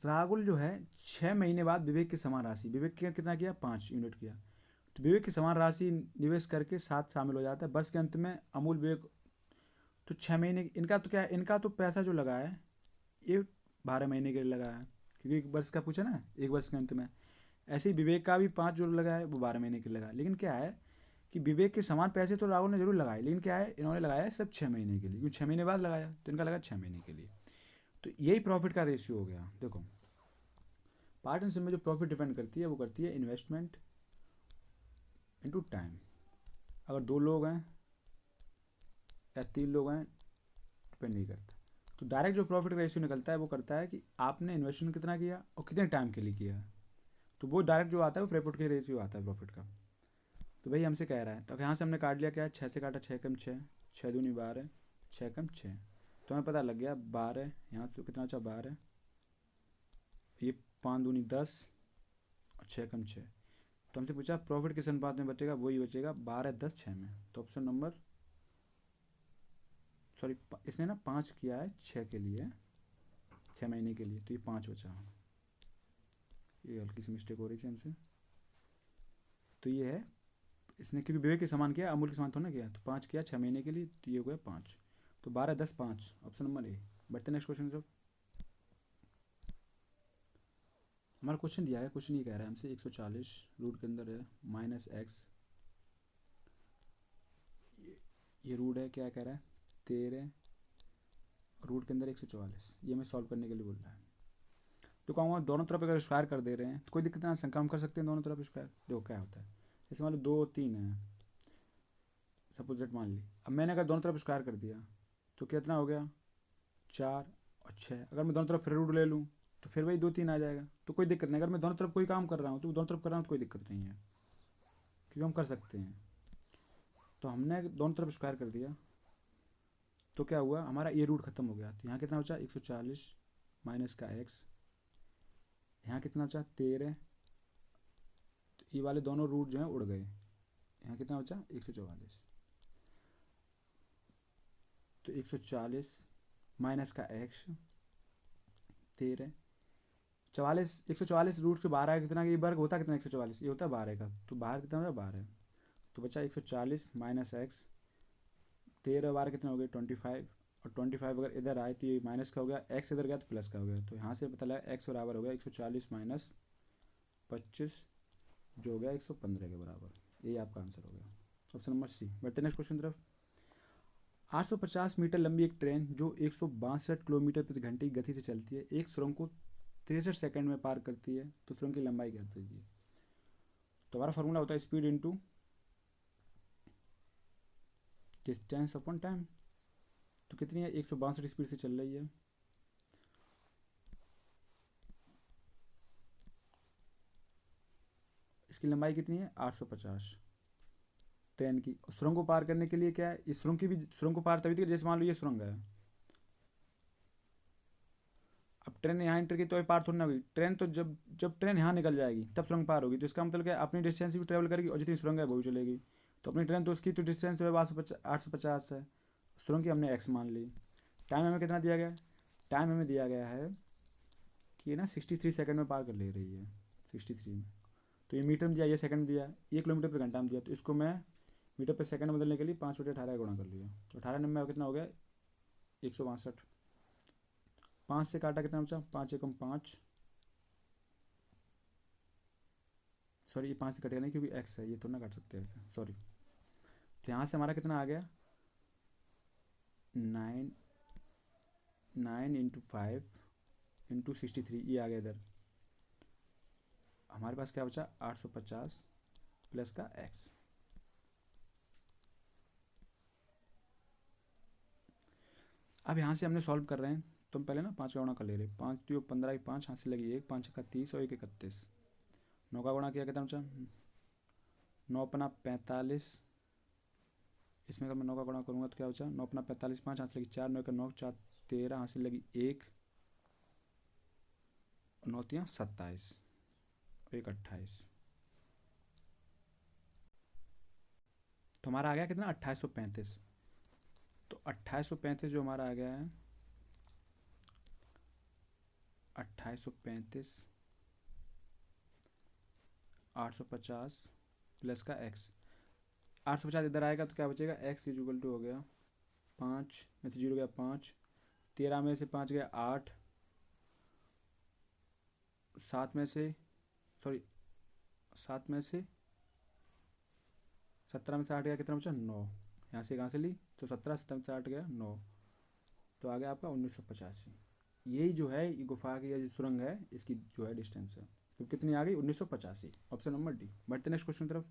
A: राहुल जो है 6 महीने बाद विवेक की समान राशि, विवेक के कितना किया 5 यूनिट किया, तो विवेक की समान राशि निवेश करके साथ शामिल हो जाता है। वर्ष के अंत में अमूल, विवेक, तो 6 महीने इनका तो क्या है, इनका तो पैसा जो लगा है ये 12 महीने के लिए लगा है, क्योंकि एक वर्ष का पूछा ना, एक वर्ष के अंत में। ऐसे ही विवेक का भी 5 जो लगा है वो 12 महीने के लिए लगा है। लेकिन क्या है कि विवेक के समान पैसे तो राहुल ने जरूर लगाए, लेकिन क्या है इन्होंने लगाया सिर्फ 6 महीने के लिए, क्योंकि 6 महीने बाद लगाया तो इनका लगा 6 महीने के लिए। तो यही प्रॉफिट का रेशियो हो गया। देखो पार्टनरशिप में जो प्रॉफिट डिपेंड करती है वो करती है इन्वेस्टमेंट इनटू टाइम। अगर 2 लोग हैं या 3 लोग हैं डिपेंड नहीं करता। तो डायरेक्ट जो प्रॉफिट का रेशियो निकलता है वो करता है कि आपने इन्वेस्टमेंट कितना किया और कितने टाइम के लिए किया है। तो वो डायरेक्ट जो आता है वो प्रॉफिट के रेशियो आता है प्रॉफिट का। तो भाई हमसे कह रहा है, तो यहाँ से हमने काट लिया क्या, 6 से काटा 6 कम 6, 6 दूनी 12, 6 कम 6। तो हमें पता लग गया 12, यहाँ से कितना अच्छा 12, ये 5 दूनी 10 और 6 कम 6। तो हमसे पूछा प्रॉफिट किस अनुपात में बचेगा, वही बचेगा 12 10 6 में। तो ऑप्शन नंबर, सॉरी इसने ना 5 किया है 6 के लिए, 6 महीने के लिए, तो ये 5 बचा। ये हल्की सी मिस्टेक हो रही थी हमसे। तो ये है इसने, क्योंकि विवेक के समान किया, अमूल के समान थोड़ा ना किया, तो 5 किया 6 महीने के लिए, तो ये हो गया 5। तो 12 10 5, ऑप्शन नंबर ए। बढ़ते नेक्स्ट क्वेश्चन की तरफ। हमारा क्वेश्चन दिया है, क्वेश्चन ये कह रहा है हमसे 140 रूट के अंदर है -x, ये रूट है, क्या कह रहा है 13 रूट के अंदर 144, ये हमें सॉल्व करने के लिए बोल रहा है। तो कहूँगा दोनों तरफ अगर स्क्वायर कर दे रहे हैं तो कोई दिक्कत ना, शंका हम कर सकते हैं दोनों तरफ स्क्वायर। देखो क्या होता है, जैसे मान लो 2 3 है सपोज डेट मान ली। अब मैंने अगर दोनों तरफ स्क्वायर कर दिया तो कितना हो गया 4 और 6। अगर मैं दोनों तरफ फिर रूट ले लूँ तो फिर वही 2 3 आ जाएगा, तो कोई दिक्कत नहीं। अगर मैं दोनों तरफ कोई काम कर रहा हूँ तो दोनों तरफ कर रहा हूँ तो कोई दिक्कत नहीं है, क्योंकि हम कर सकते हैं। तो हमने दोनों तरफ स्क्वायर कर दिया तो क्या हुआ, हमारा ये रूट खत्म हो गया। तो यहाँ कितना बचा 140 माइनस का x, यहाँ कितना बचा 13, तो ये वाले दोनों रूट जो हैं उड़ गए, यहाँ कितना बचा 144। तो 140 माइनस का x 13, 44, 144 रूट से 12 कितना, ये वर्ग होता कितना 144, ये होता है 12 का, तो बाहर कितना होगा 12। तो बचा 140 माइनस एक्स, 13 12 कितना हो गया 25, और 25 अगर इधर आए तो ये माइनस का हो गया, एक्स इधर गया तो प्लस का हो गया। तो यहाँ से पता लगा एक्स बराबर हो गया 140 माइनस 25 जो हो गया 115 के बराबर। यही आपका आंसर हो गया, ऑप्शन नंबर सी। बढ़ते नेक्स्ट क्वेश्चन तरफ। 850 मीटर लंबी एक ट्रेन जो 162 किलोमीटर प्रति घंटे की गति से चलती है एक सुरंग को 63 सेकंड में पार करती है, तो सुरंग की लंबाई क्या दीजिए। तो हमारा फॉर्मूला होता है speed into distance upon time. तो कितनी है, 162 स्पीड से चल रही है। इसकी लंबाई कितनी है, 850 ट्रेन की। सुरंग को पार करने के लिए क्या है, इस सुरंग की भी, सुरंग को पार तभी तक जैसे मान लो ये सुरंग है। अब ट्रेन यहाँ एंटर की तो ये पार थोड़ी ना हुई, ट्रेन तो जब जब ट्रेन यहाँ निकल जाएगी तब सुरंग पार होगी। तो इसका मतलब क्या है, अपनी डिस्टेंस भी ट्रेवल करेगी और जितनी सुरंग है वो भी चलेगी। तो अपनी ट्रेन तो उसकी तो डिस्टेंस जो है 850 है, सुरंग की हमने एक्स मान ली। टाइम हमें कितना दिया गया है, टाइम हमें दिया गया है कि ये ना 63 सेकंड में पार कर ले रही है, 63 में। तो ये मीटर में दिया, ये सेकंड में दिया, 1 किलोमीटर पर घंटा में दिया। तो इसको मैं मीटर पर सेकंड में बदलने के लिए 5/18 गुणा कर लिया। तो 18 में कितना हो गया, 162। 5 से काटा कितना बचा, 5 × 5, सॉरी ये 5 से कटेगा नहीं क्योंकि एक्स है, ये तो ना काट सकते हैं ऐसे, सॉरी। तो यहाँ से हमारा कितना आ गया, 9 × 5 × 63, ये आ गया इधर। हमारे पास क्या बचा, 850 प्लस का एक्स। अब यहाँ से हमने सॉल्व कर रहे हैं, तो हम पहले ना 5 का गुणा कर ले रहे, 5 तो 15 की 5 हाथ से लगी 1, 5 का 30 और 1 31। 9 का गुणा किया कितना बचा, 9×45। इसमें अगर मैं 9 का गुणा करूँगा तो क्या बचा, 9×45, 5 हाथ से लगी 4, 9 का 9, 4 13, हाथ से लगी 1, 9 3 27, 1 28। तो हमारा आ गया कितना, 2835। तो 2835 जो हमारा आ गया है, 2835 850 प्लस का एक्स। 850 इधर आएगा तो क्या बचेगा, एक्स इज इक्वल टू हो गया 5 में से 0 गया 5, 13 में से 5 गया 8, 7 में से, सॉरी 7 में से 17 में से 8 गया कितना बचा, 9। यहाँ से कहाँ से ली, तो 17, 17 में से 8 गया 9, तो आ गया आपका 1985। यही जो है ये गुफा की जो सुरंग है इसकी जो है डिस्टेंस है। तो कितनी आ गई, 1985, ऑप्शन नंबर डी। बढ़ते नेक्स्ट क्वेश्चन तरफ।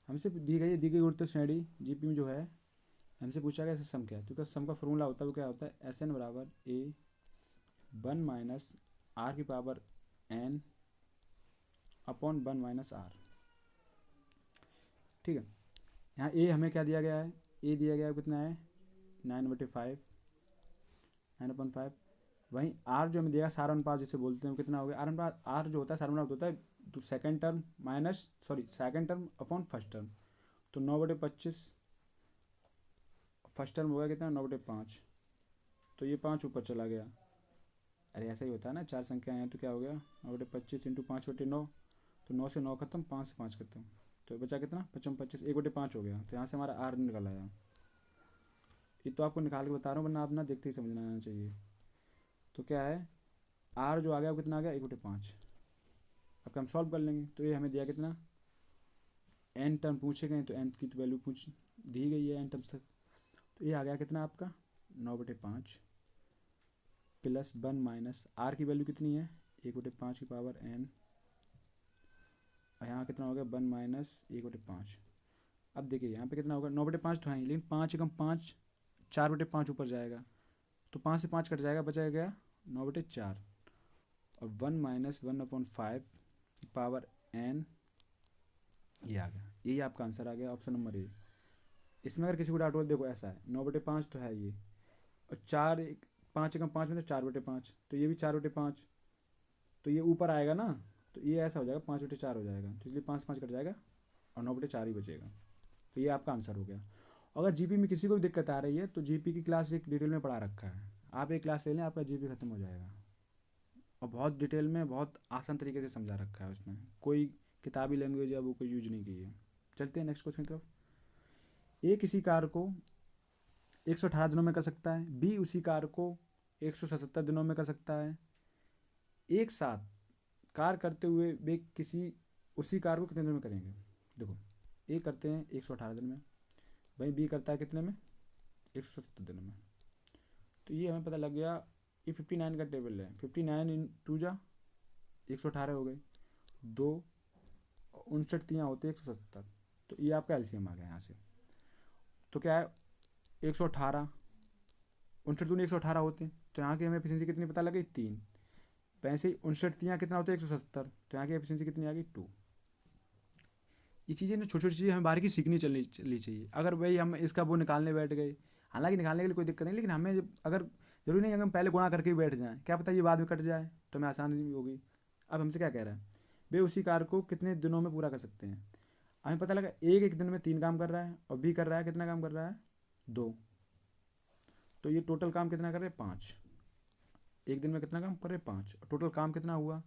A: हमसे दी गई गुरुत्व श्रेणी जीपी में जो है, हमसे पूछा गया सम क्या है। तो क्या सम का फॉर्मूला होता है, वो क्या होता है, एस एन बराबर ए 1 - r⁻n अपॉन 1 - r। ठीक है, यहाँ ए हमें क्या दिया गया है, ए दिया गया है कितना है, 9/5, 9/5। वहीं आर जो हमें दिया सार अनुपात जिसे बोलते हैं वो कितना हो गया, आर अनुपात, आर जो होता है सार अनुपात होता है तो second term minus, sorry second term upon first term. तो 9/25, फर्स्ट टर्म हो गया कितना, 9/5, तो ये 5 ऊपर चला गया। अरे ऐसा ही होता है ना, 4 संख्या हैं तो क्या हो गया, 9/25 इंटू 5/9, तो 9 से 9 खत्म, 5 से 5 खत्म, तो बचा कितना, 25, 1/5 हो गया। तो यहाँ से हमारा आर निकल आया। ये तो आपको निकाल के बता रहा हूँ, वरना आप ना देखते ही समझना आना चाहिए। तो क्या है, आर जो आ गया वो कितना आ गया, 1/5। अब हम सॉल्व कर लेंगे। तो ये हमें दिया कितना, एन टर्म पूछे गए तो एन की तो वैल्यू पूछ दी गई है एन टर्म्स तक। तो ये आ गया कितना आपका 9/5 प्लस 1 - आर की वैल्यू कितनी है, 1/5 की पावर एन, और यहाँ कितना हो गया 1 - 1/5। अब देखिए यहाँ पे कितना होगा, 9/5 तो है ही, लेकिन 5 × 5 4/5 ऊपर जाएगा, तो 5 से 5 कट जाएगा, बचा गया 9/4, और 1 - 1/5 पावर n, ये आ गया। यही आपका आंसर आ गया, ऑप्शन नंबर ए। इसमें अगर किसी को डाउट हो, देखो ऐसा है 9/5 तो है ये, और 5 × 5 में तो 4/5, तो ये भी 4/5, तो ये ऊपर आएगा ना, तो ये ऐसा हो जाएगा 5/4 हो जाएगा, तो इसलिए 5 से 5 कट जाएगा और 9/4 ही बचेगा। तो ये आपका आंसर हो गया। अगर जीपी में किसी को भी दिक्कत आ रही है तो जीपी की क्लास एक डिटेल में पढ़ा रखा है, आप एक क्लास ले लें, आपका जीपी खत्म हो जाएगा। और बहुत डिटेल में, बहुत आसान तरीके से समझा रखा है उसमें, कोई किताबी लैंग्वेज या वो कोई यूज नहीं की है। चलते हैं नेक्स्ट क्वेश्चन की तरफ। ए किसी कार्य को 118 दिनों में कर सकता है, बी उसी कार्य को 177 दिनों में कर सकता है। एक साथ कार्य करते हुए वे किसी उसी कार्य को कितने दिनों में करेंगे। देखो ए करते हैं 118 दिन में, वहीं बी करता है कितने में, 177 दिनों में। तो ये हमें पता लग गया, ये 59 का टेबल है, 59 इन 2 जा 118 हो गए, 2 59 होते 170, तो ये आपका एलसीएम आ गया यहाँ से। तो क्या है, 118, 59 118 होते हैं, तो यहाँ की हमें एफिशिएंसी कितनी पता लगी 3। वैसे ही 59 कितना होता है 170, तो यहाँ की एफिशिएंसी कितनी आ गई 2। ये चीज़ें ना छोटी छोटी चीज़ें हमें बारीकी सीखनी चलनी चाहिए। अगर भाई हम इसका वो निकालने बैठ गए, हालांकि निकालने के लिए कोई दिक्कत नहीं, लेकिन हमें अगर जरूरी नहीं है हम पहले गुणा करके ही बैठ जाएँ, क्या पता ये बाद में कट जाए तो हमें आसानी भी होगी। अब हमसे क्या कह रहा है, वे उसी कार्य को कितने दिनों में पूरा कर सकते हैं। हमें पता लगा एक एक दिन में 3 काम कर रहा है, और बी कर रहा है कितना काम कर रहा है 2, तो ये टोटल काम कितना कर रहे हैं 5। एक दिन में कितना काम कर रहे हैं 5, टोटल काम कितना हुआ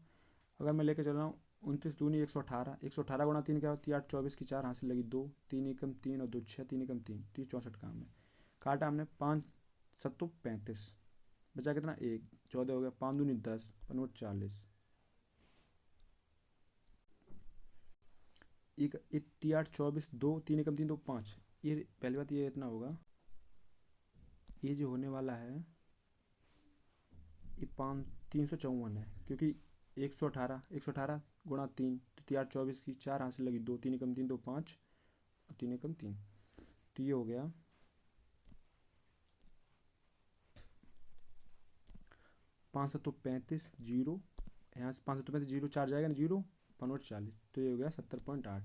A: अगर मैं लेके चल रहा हूँ 29 दूनी 118, 118 गुणा 3 क्या होती है 8, 24 की 4 हासिल लगी 2, 3 एकम 3 और 2 6, 3 एकम 3, 64 काम है। काटा हमने 5 7 35, बचा कितना 1, 14 हो गया, 5 दूनी 10, 5 40, एक 8 24 2, 3 एकम 3 2 5। ये पहली बात ये इतना होगा, ये जो होने वाला है ये 354 है, क्योंकि 118 गुणा 3 तो 3 8 24 की 4 हासिल लगी 2, 3 एकम 3 2 5 और 3 एकम 3, तो ये हो गया 5 7 35 जीरो, यहाँ से 5 7 35 जीरो 4 जाएगा ना जीरो, 5 40, तो ये हो गया 70.8,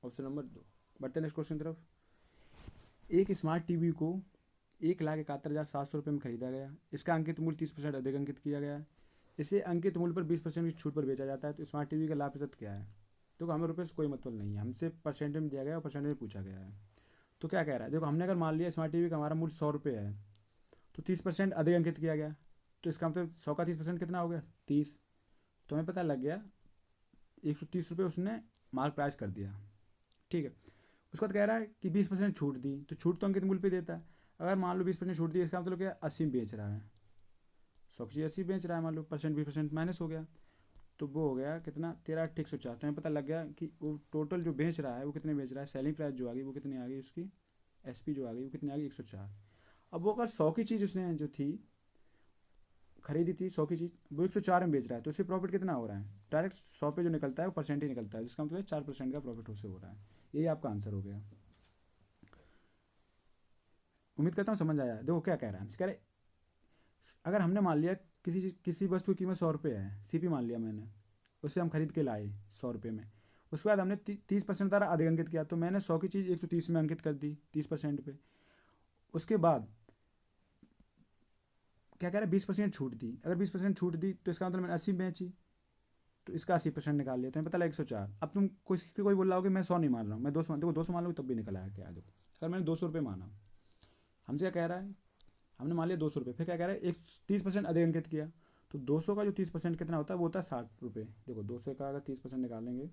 A: ऑप्शन नंबर 2। बढ़ते नेक्स्ट क्वेश्चन की तरफ। एक स्मार्ट टीवी को 1,71,700 रुपये में खरीदा गया, इसका अंकित मूल्य 30% अधिक अंकित किया गया है, इसे अंकित मूल्य पर 20% की छूट पर बेचा जाता है, तो स्मार्ट टीवी का लाभ प्रतिशत क्या है। तो हमें रुपये से कोई मतलब नहीं है, हमसे परसेंटेज में दिया गया और परसेंटेज में पूछा गया है। तो क्या कह रहा है, देखो हमने अगर मान लिया स्मार्ट टीवी का हमारा मूल्य 100 रुपये है, तो 30% अधिक अंकित किया गया, तो इसका मतलब 100 का 30% कितना हो गया 30, तो हमें पता लग गया 130 रुपये उसने मार्क प्राइस कर दिया। ठीक है, उसके बाद कह रहा है कि 20% छूट दी, तो छूट तो अंकित मूल्य पे देता है। अगर मान लो 20% छूट दी, इसका मतलब क्या 80 बेच रहा है, 100 की 80 बेच रहा है, मान लो परसेंट 20% माइनस हो गया, तो वो हो गया कितना 13,804। तो हमें पता लग गया कि वो टोटल जो बेच रहा है वो कितने बेच रहा है, सेलिंग प्राइस जो आ गई वो कितनी आ गई, उसकी एसपी जो आ गई वो कितनी आ गई 104। अब वो अगर 100 की चीज़ उसने जो थी खरीदी थी, 100 की चीज़ वो 104 में बेच रहा है, तो उससे प्रॉफिट कितना हो रहा है, डायरेक्ट 100 पे जो निकलता है वो परसेंट ही निकलता है, जिसका मतलब 4% का प्रॉफिट उससे हो रहा है। यही आपका आंसर हो गया। उम्मीद करता हूँ समझ आया। देखो क्या कह रहा है, कह रहे अगर हमने मान लिया किसी वस्तु की कीमत 100 रुपये है, सीपी मान लिया मैंने, उससे हम खरीद के लाए 100 रुपये में, उसके बाद हमने 30% तारा अधिक अंकित किया, तो मैंने 100 की चीज़ 130 में अंकित कर दी 30% पे। उसके बाद क्या कह रहा है 20% छूट दी, अगर 20% छूट दी तो इसका मतलब मैंने 80 बेची, तो इसका 80% निकाल लिया, तो हमें पता लगा 104। अब तुम कोई बोल रहा हो कि मैं 100 नहीं मान रहा हूँ, मैं 200 देखो 200 मान लो तब भी निकल आया क्या, देखो अगर मैंने 200 रुपये माना, हमसे क्या कह रहा है, हमने मान लिया 200 रुपये, फिर क्या कह रहा है एक 30% अधिक अंकित किया, तो 200 का जो 30% कितना होता है वो होता है 60 रुपये। देखो 200 का अगर 30% निकालेंगे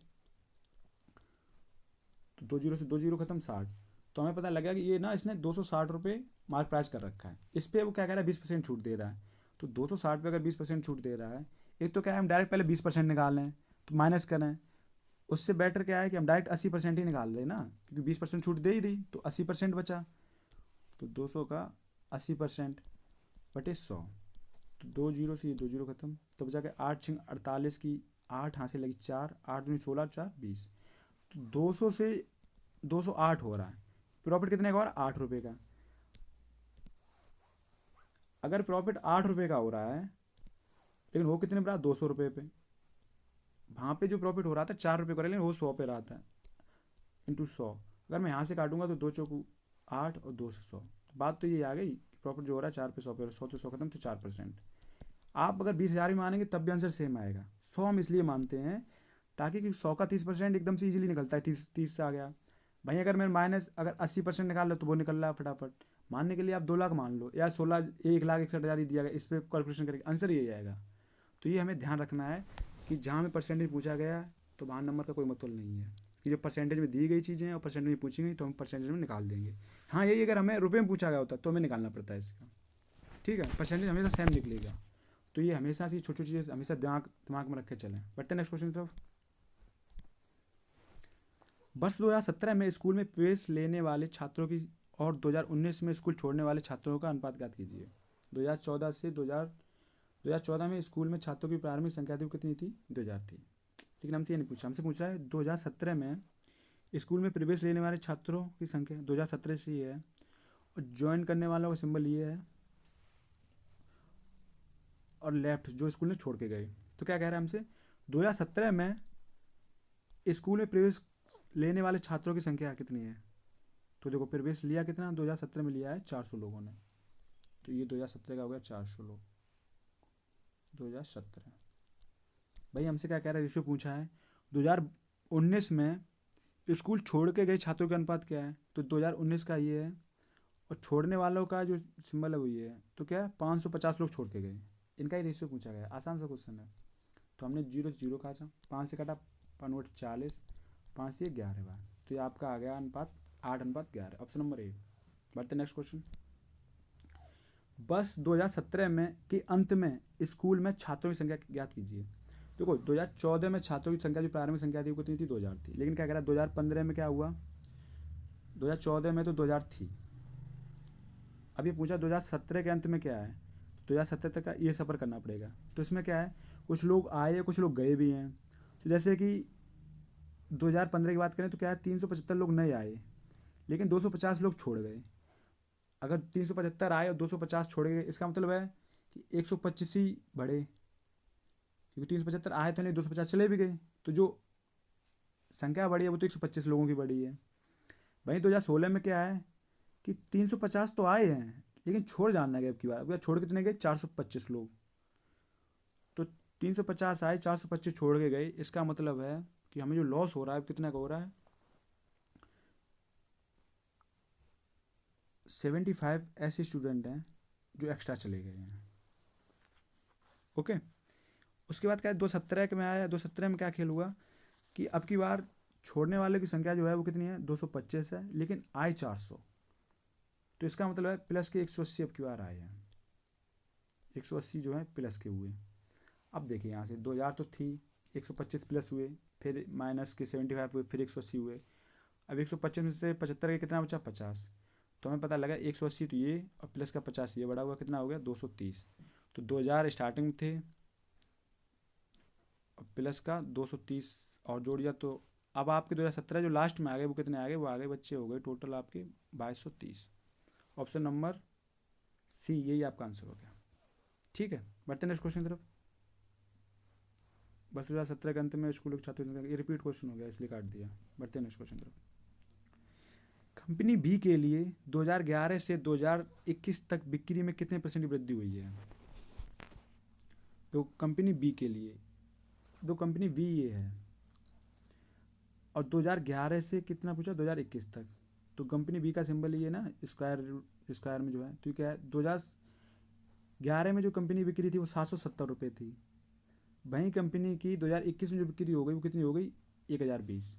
A: तो 2 जीरो से 2 जीरो खत्म 60, तो हमें पता लगा कि ये ना इसने 260 रुपये मार्क प्राइस कर रखा है, इस पर वो क्या कह रहा है 20% छूट दे रहा है, तो 260 पे अगर 20% छूट दे रहा है, एक तो क्या है हम डायरेक्ट पहले 20% निकाल लें तो माइनस करें, उससे बेटर क्या है कि हम डायरेक्ट 80% ही निकाल लें ना, क्योंकि 20% छूट दे ही दी तो 80% बचा, तो 200 का 80% बटे 100, तो 2 जीरो से ये 2 जीरो खत्म, तो बचा के 8 छिंग 48 की 8 हासिल लगी 4, 8 दूनी 16 4 20, तो 200 से 208 हो रहा है। प्रॉफिट कितने का हो रहा है 8 रुपये का। अगर प्रॉफिट 8 रुपये का हो रहा है, लेकिन वो कितने पे रहा 200 रुपये पे, वहाँ पे जो प्रॉफिट हो रहा था 4 रुपये का, लेकिन वो 100 पे रहा था, इंटू 100। अगर मैं यहाँ से काटूंगा तो 2 चौकू 8 और 2 से 100, तो बात तो ये आ गई कि प्रॉफिट जो हो रहा है 4 पे 100 पे, 100 से 100 खत्म, तो 4%। आप अगर 20,000 भी मानेंगे तब भी आंसर सेम आएगा। 100 हम इसलिए मानते हैं ताकि 100 का 30% एकदम से इजीली निकलता है, 30 से आ गया भाई। अगर मैं माइनस अगर 80% निकाल लो तो वो निकल रहा है फटाफट। मानने के लिए आप 2 लाख मान लो या 1,61,61,000 ही दिया गया, इस पर कैलकुलेशन करके आंसर यही आएगा। तो ये हमें ध्यान रखना है कि जहाँ हमें परसेंटेज पूछा गया है तो वहाँ नंबर का कोई मतलब नहीं है, कि जो परसेंटेज में दी गई चीज़ें हैं और परसेंटेज में पूछी गई तो हम परसेंटेज में निकाल देंगे। हाँ यही अगर हमें रुपये में पूछा गया होता तो हमें निकालना पड़ता है इसका। ठीक है, परसेंटेज हमेशा सेम निकलेगा। तो ये हमेशा से छोटी छोटी चीज़ें हमेशा दिमाग में रख के चलें। बढ़ते नेक्स्ट क्वेश्चन की तरफ। वर्ष 2017 में स्कूल में प्रवेश लेने वाले छात्रों की और 2019 में स्कूल छोड़ने वाले छात्रों का अनुपात ज्ञात कीजिए। 2014 से 2014 में स्कूल में छात्रों की प्रारंभिक संख्या थी वो कितनी थी 2000 थी, लेकिन हमसे ये नहीं पूछा, हमसे पूछा है 2017 में स्कूल में प्रवेश लेने वाले छात्रों की संख्या 2017 से ही है, और ज्वाइन करने वालों का सिंबल ये है, और लेफ्ट जो स्कूल ने छोड़ के गए। तो क्या कह रहा है हमसे, 2017 में स्कूल में प्रवेश लेने वाले छात्रों की संख्या कितनी है। तो देखो प्रवेश लिया कितना, 2017 में लिया है 400 लोगों ने, तो ये 2017 का हो गया 400 लोग 2017। भाई हमसे क्या कह रहा है, रेशियो पूछा है 2019 में स्कूल छोड़ के गए छात्रों का अनुपात क्या है, तो 2019 का ये है, और छोड़ने वालों का जो सिंबल है वो ये है, तो क्या है 550 लोग छोड़ के गए, इनका ही रेशियो पूछा गया है। आसान सा क्वेश्चन है। तो हमने 0 का 5 से काटा 5/40, 5 से 11 बार, तो ये आपका आ गया अनुपात 8/11, ऑप्शन नंबर ए। बढ़ते नेक्स्ट क्वेश्चन। बस 2017 में के अंत में स्कूल में छात्रों की संख्या ज्ञात कीजिए। देखो 2014 में छात्रों की संख्या जो प्रारंभिक संख्या थी वो कितनी थी, 2000 थी, लेकिन क्या कह रहा है 2015 में क्या हुआ, 2014 में तो 2000 थी, अब ये पूछा 2017 के अंत में क्या है, 2017 तक का ये सफ़र करना पड़ेगा। तो इसमें क्या है, कुछ लोग आए कुछ लोग गए भी हैं। तो जैसे कि 2015 की बात करें तो क्या है, 375 लोग नए आए, लेकिन 250 लोग छोड़ गए। अगर 375 आए और 250 छोड़ गए, इसका मतलब है कि 125 ही बढ़े, क्योंकि 375 आए तो नहीं, 250 चले भी गए, तो जो संख्या बढ़ी है वो तो 125 लोगों की बढ़ी है। वहीं 2016 में क्या है कि 350 तो आए हैं, लेकिन छोड़ जानना है अब की बार, अब छोड़ कितने गए, 425 लोग। तो 350 आए, 425 छोड़ के गए, इसका मतलब है कि हमें जो लॉस हो रहा है कितना का हो रहा है, 75 ऐसे स्टूडेंट हैं जो एक्स्ट्रा चले गए हैं। ओके। उसके बाद क्या है, 2017 में आया, 2017 में क्या खेल हुआ कि अब की बार छोड़ने वाले की संख्या जो है वो कितनी है, 225 है, लेकिन आए 400, तो इसका मतलब है प्लस के 180 अब की बार आए हैं, 180 जो है प्लस के हुए। अब देखिए यहाँ से 2000 तो थी, 125 प्लस हुए, फिर माइनस के 75 हुए, फिर 180 हुए। अब 125 में से 75 का कितना बचा, 50, तो हमें पता लगा 180 तो ये और प्लस का 50 ये बड़ा हुआ, कितना हो गया 230। तो 2000 स्टार्टिंग में थे, और प्लस का 230 और जोड़ दिया, तो अब आपके 2017 जो लास्ट में आ गए वो कितने आ गए, वो आ गए बच्चे हो गए टोटल आपके 2230। ऑप्शन नंबर सी यही आपका आंसर हो गया। ठीक है, बढ़ते नेक्स्ट क्वेश्चन की तरफ। बस 2017 के अंत में स्कूल के छात्रों, ये रिपीट क्वेश्चन हो गया इसलिए काट दिया। बढ़ते नेक्स्ट क्वेश्चन की तरफ। कंपनी बी के लिए 2011 से 2021 तक बिक्री में कितने परसेंट की वृद्धि हुई है। तो कंपनी बी के लिए, दो कंपनी बी ये है, और 2011 से कितना पूछा, 2021 तक, तो कंपनी बी का सिंबल ये है ना, स्क्वायर, स्क्वायर में जो है, तो क्या है 2011 में जो कंपनी बिक्री थी वो 770 रुपये थी, वहीं कंपनी की 2021 में जो बिक्री हो गई वो कितनी हो गई, 1020।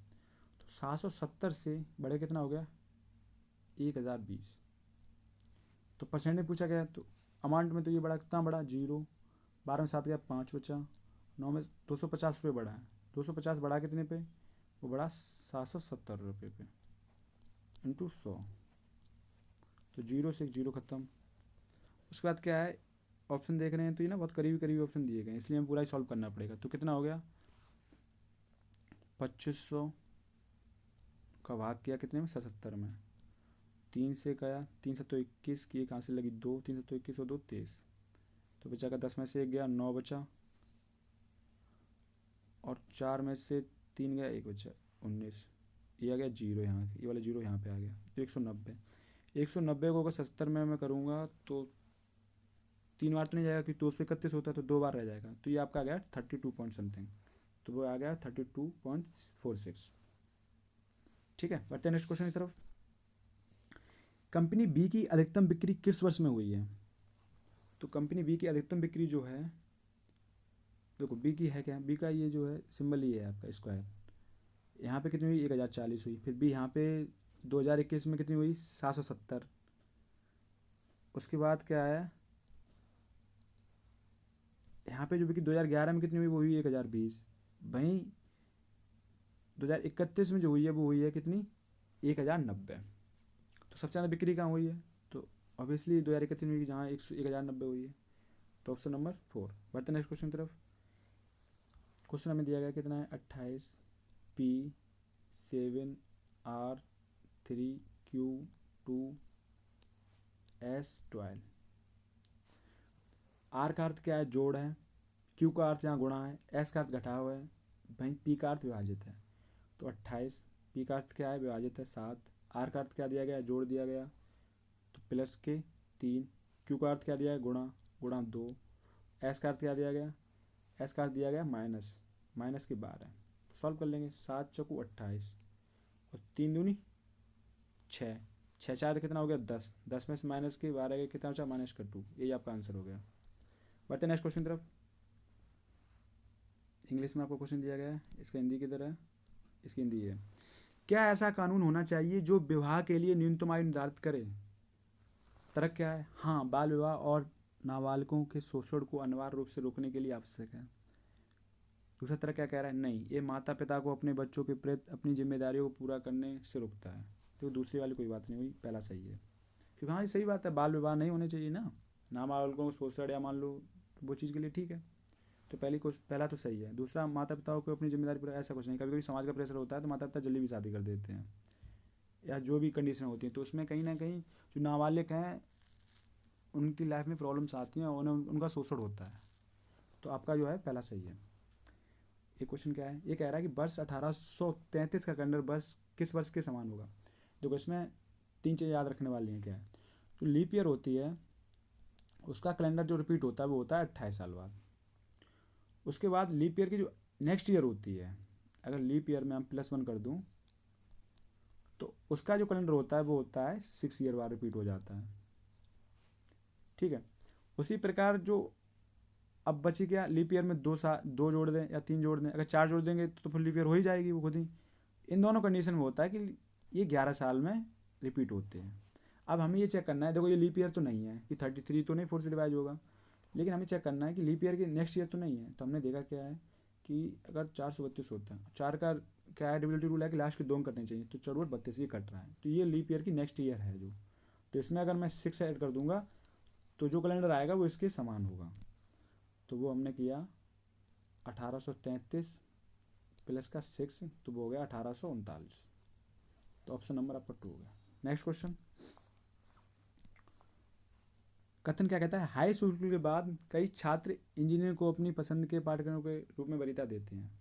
A: तो 770 से बड़े कितना हो गया, 1020। तो परसेंट में पूछा गया, तो अमाउंट में तो ये बड़ा कितना बड़ा, 0, 12 में 7 गया 5 बचा, 9 में 250 रुपये बढ़ा है, 250 बढ़ा कितने पे, वो बढ़ा 770 रुपये पे, इंटू 100, तो 0 से 0 ख़त्म। उसके बाद क्या है, ऑप्शन देख रहे हैं तो ये ना बहुत करीबी करीबी ऑप्शन दिए गए हैं, इसलिए हमें पूरा ही सॉल्व करना पड़ेगा। तो कितना हो गया, 2500 का भाग किया कितने में, 77 में, 3 से गया, 3 से तो 21 की, कहाँ से लगी 2, 3 से तो 21 और 2 23, तो बचा का 10 में से 1 गया, 9 बचा, और 4 में से 3 गया, 1 बचा, 19। ये आ गया 0 यहाँ, ये वाला 0 यहाँ पे आ गया, तो 190। 190 को अगर 70 में मैं करूँगा तो 3 बार तो नहीं जाएगा, क्योंकि 231 होता है, तो 2 बार रह जाएगा, तो ये आपका आ गया 32 पॉइंट समथिंग, तो वो आ गया 32.46। ठीक है, बढ़ते हैं नेक्स्ट क्वेश्चन की तरफ। कंपनी बी की अधिकतम बिक्री किस वर्ष में हुई है। तो कंपनी बी की अधिकतम बिक्री जो है, देखो बी की है क्या, बी का ये जो है सिंबल ये है आपका स्क्वायर, यहाँ पे कितनी हुई, 1040 हुई, फिर बी यहाँ पे 2021 में कितनी हुई, 770। उसके बाद क्या है, यहाँ पे जो बिक्री 2011 में कितनी हुई, वो हुई 1020। वहीं 2031 में जो हुई है वो हुई है कितनी, 1090। तो सबसे ज़्यादा बिक्री कहाँ हुई है, तो ऑब्वियसली 2031 में, जहाँ 1090 हुई है, तो ऑप्शन नंबर 4। बढ़ते नेक्स्ट क्वेश्चन की तरफ। क्वेश्चन हमें दिया गया कितना है, 28P7R3Q2 S12। R का अर्थ क्या है, जोड़ है, Q का अर्थ यहाँ गुणा है, S का अर्थ घटाव है, वहीं P का अर्थ विभाजित है। तो 28, P का अर्थ क्या है, विभाजित है 7, R का अर्थ क्या दिया गया है, जोड़ दिया गया, तो प्लस के 3, Q का अर्थ क्या दिया है, गुणा, गुणा 2, S का अर्थ क्या दिया गया, S का अर्थ दिया गया माइनस, माइनस के 12। सॉल्व कर लेंगे, 7 चौको 28 और 3 दूनी 6, 6 4 कितना हो गया 10, 10 में से माइनस के 12 के कितना बचा, माइनस का 2। यही आपका आंसर हो गया। बढ़ते नेक्स्ट क्वेश्चन तरफ। इंग्लिश में आपको क्वेश्चन दिया गया है, इसका हिंदी की तरह, इसकी हिंदी है, क्या ऐसा कानून होना चाहिए जो विवाह के लिए न्यूनतम आयु निर्धारित करे? तर्क क्या है, हाँ, बाल विवाह और नाबालिगों के शोषण को अनिवार्य रूप से रोकने के लिए आवश्यक है। दूसरा तरह क्या कह रहा है, नहीं, ये माता पिता को अपने बच्चों के प्रति अपनी जिम्मेदारियों को पूरा करने से रोकता है। तो दूसरी वाली कोई बात नहीं हुई, पहला सही है, क्योंकि हाँ ये सही बात है, बाल विवाह नहीं होने चाहिए ना, नाबालिगों को शोषण या मान लो वो चीज़ के लिए ठीक है, तो पहला तो सही है। दूसरा, माता पिताओं को अपनी जिम्मेदारी पूरा, ऐसा कुछ नहीं, कभी कभी समाज का प्रेशर होता है तो माता पिता जल्दी भी शादी कर देते हैं, या जो भी कंडीशन होती है, तो उसमें कहीं ना कहीं जो नाबालिग हैं उनकी लाइफ में प्रॉब्लम्स आती हैं और उन्हें उनका शोषण होता है। तो आपका जो है पहला सही है। ये क्वेश्चन क्या है, ये कह रहा है कि वर्ष 1833 का कैलेंडर वर्ष किस वर्ष के समान होगा? देखो इसमें 3 चीज़ें याद रखने वाली हैं। क्या है, तो लीप ईयर होती है, उसका कैलेंडर जो रिपीट होता है वो होता है 28 साल बाद। उसके बाद लीप ईयर की जो नेक्स्ट ईयर होती है, अगर लीप ईयर में हम +1 कर दूं तो उसका जो कैलेंडर होता है वो होता है 6 ईयर बाद रिपीट हो जाता है। ठीक है, उसी प्रकार जो अब बची क्या, लीप ईयर में 2 जोड़ दें या 3 जोड़ दें, अगर 4 जोड़ देंगे तो फिर लीप ईयर हो ही जाएगी वो खुद ही। इन दोनों कंडीशन में होता है कि ये 11 साल में रिपीट होते हैं। अब हमें ये चेक करना है, देखो ये लीप ईयर तो नहीं है कि 33 तो नहीं 4 से डिवाइड होगा, लेकिन हमें चेक करना है कि लीप ईयर के नेक्स्ट ईयर तो नहीं है। तो हमने देखा क्या है कि अगर 432 होता है, 4 का क्या है, डिविजिबिलिटी रूल है कि लास्ट के 2 कटने चाहिए, तो 4 32 ये कट रहा है, तो ये लीप ईयर की नेक्स्ट ईयर है जो, तो इसमें अगर मैं 6 ऐड कर दूंगा तो जो कैलेंडर आएगा वो इसके समान होगा। तो वो हमने किया 1833 प्लस का 6, तो वो हो गया 1839। तो ऑप्शन नंबर आपका 2 हो गया। नेक्स्ट क्वेश्चन, कथन क्या कहता है, हाई स्कूल के बाद कई छात्र इंजीनियरिंग को अपनी पसंद के पाठ्यक्रम के रूप में वरीयता देते हैं।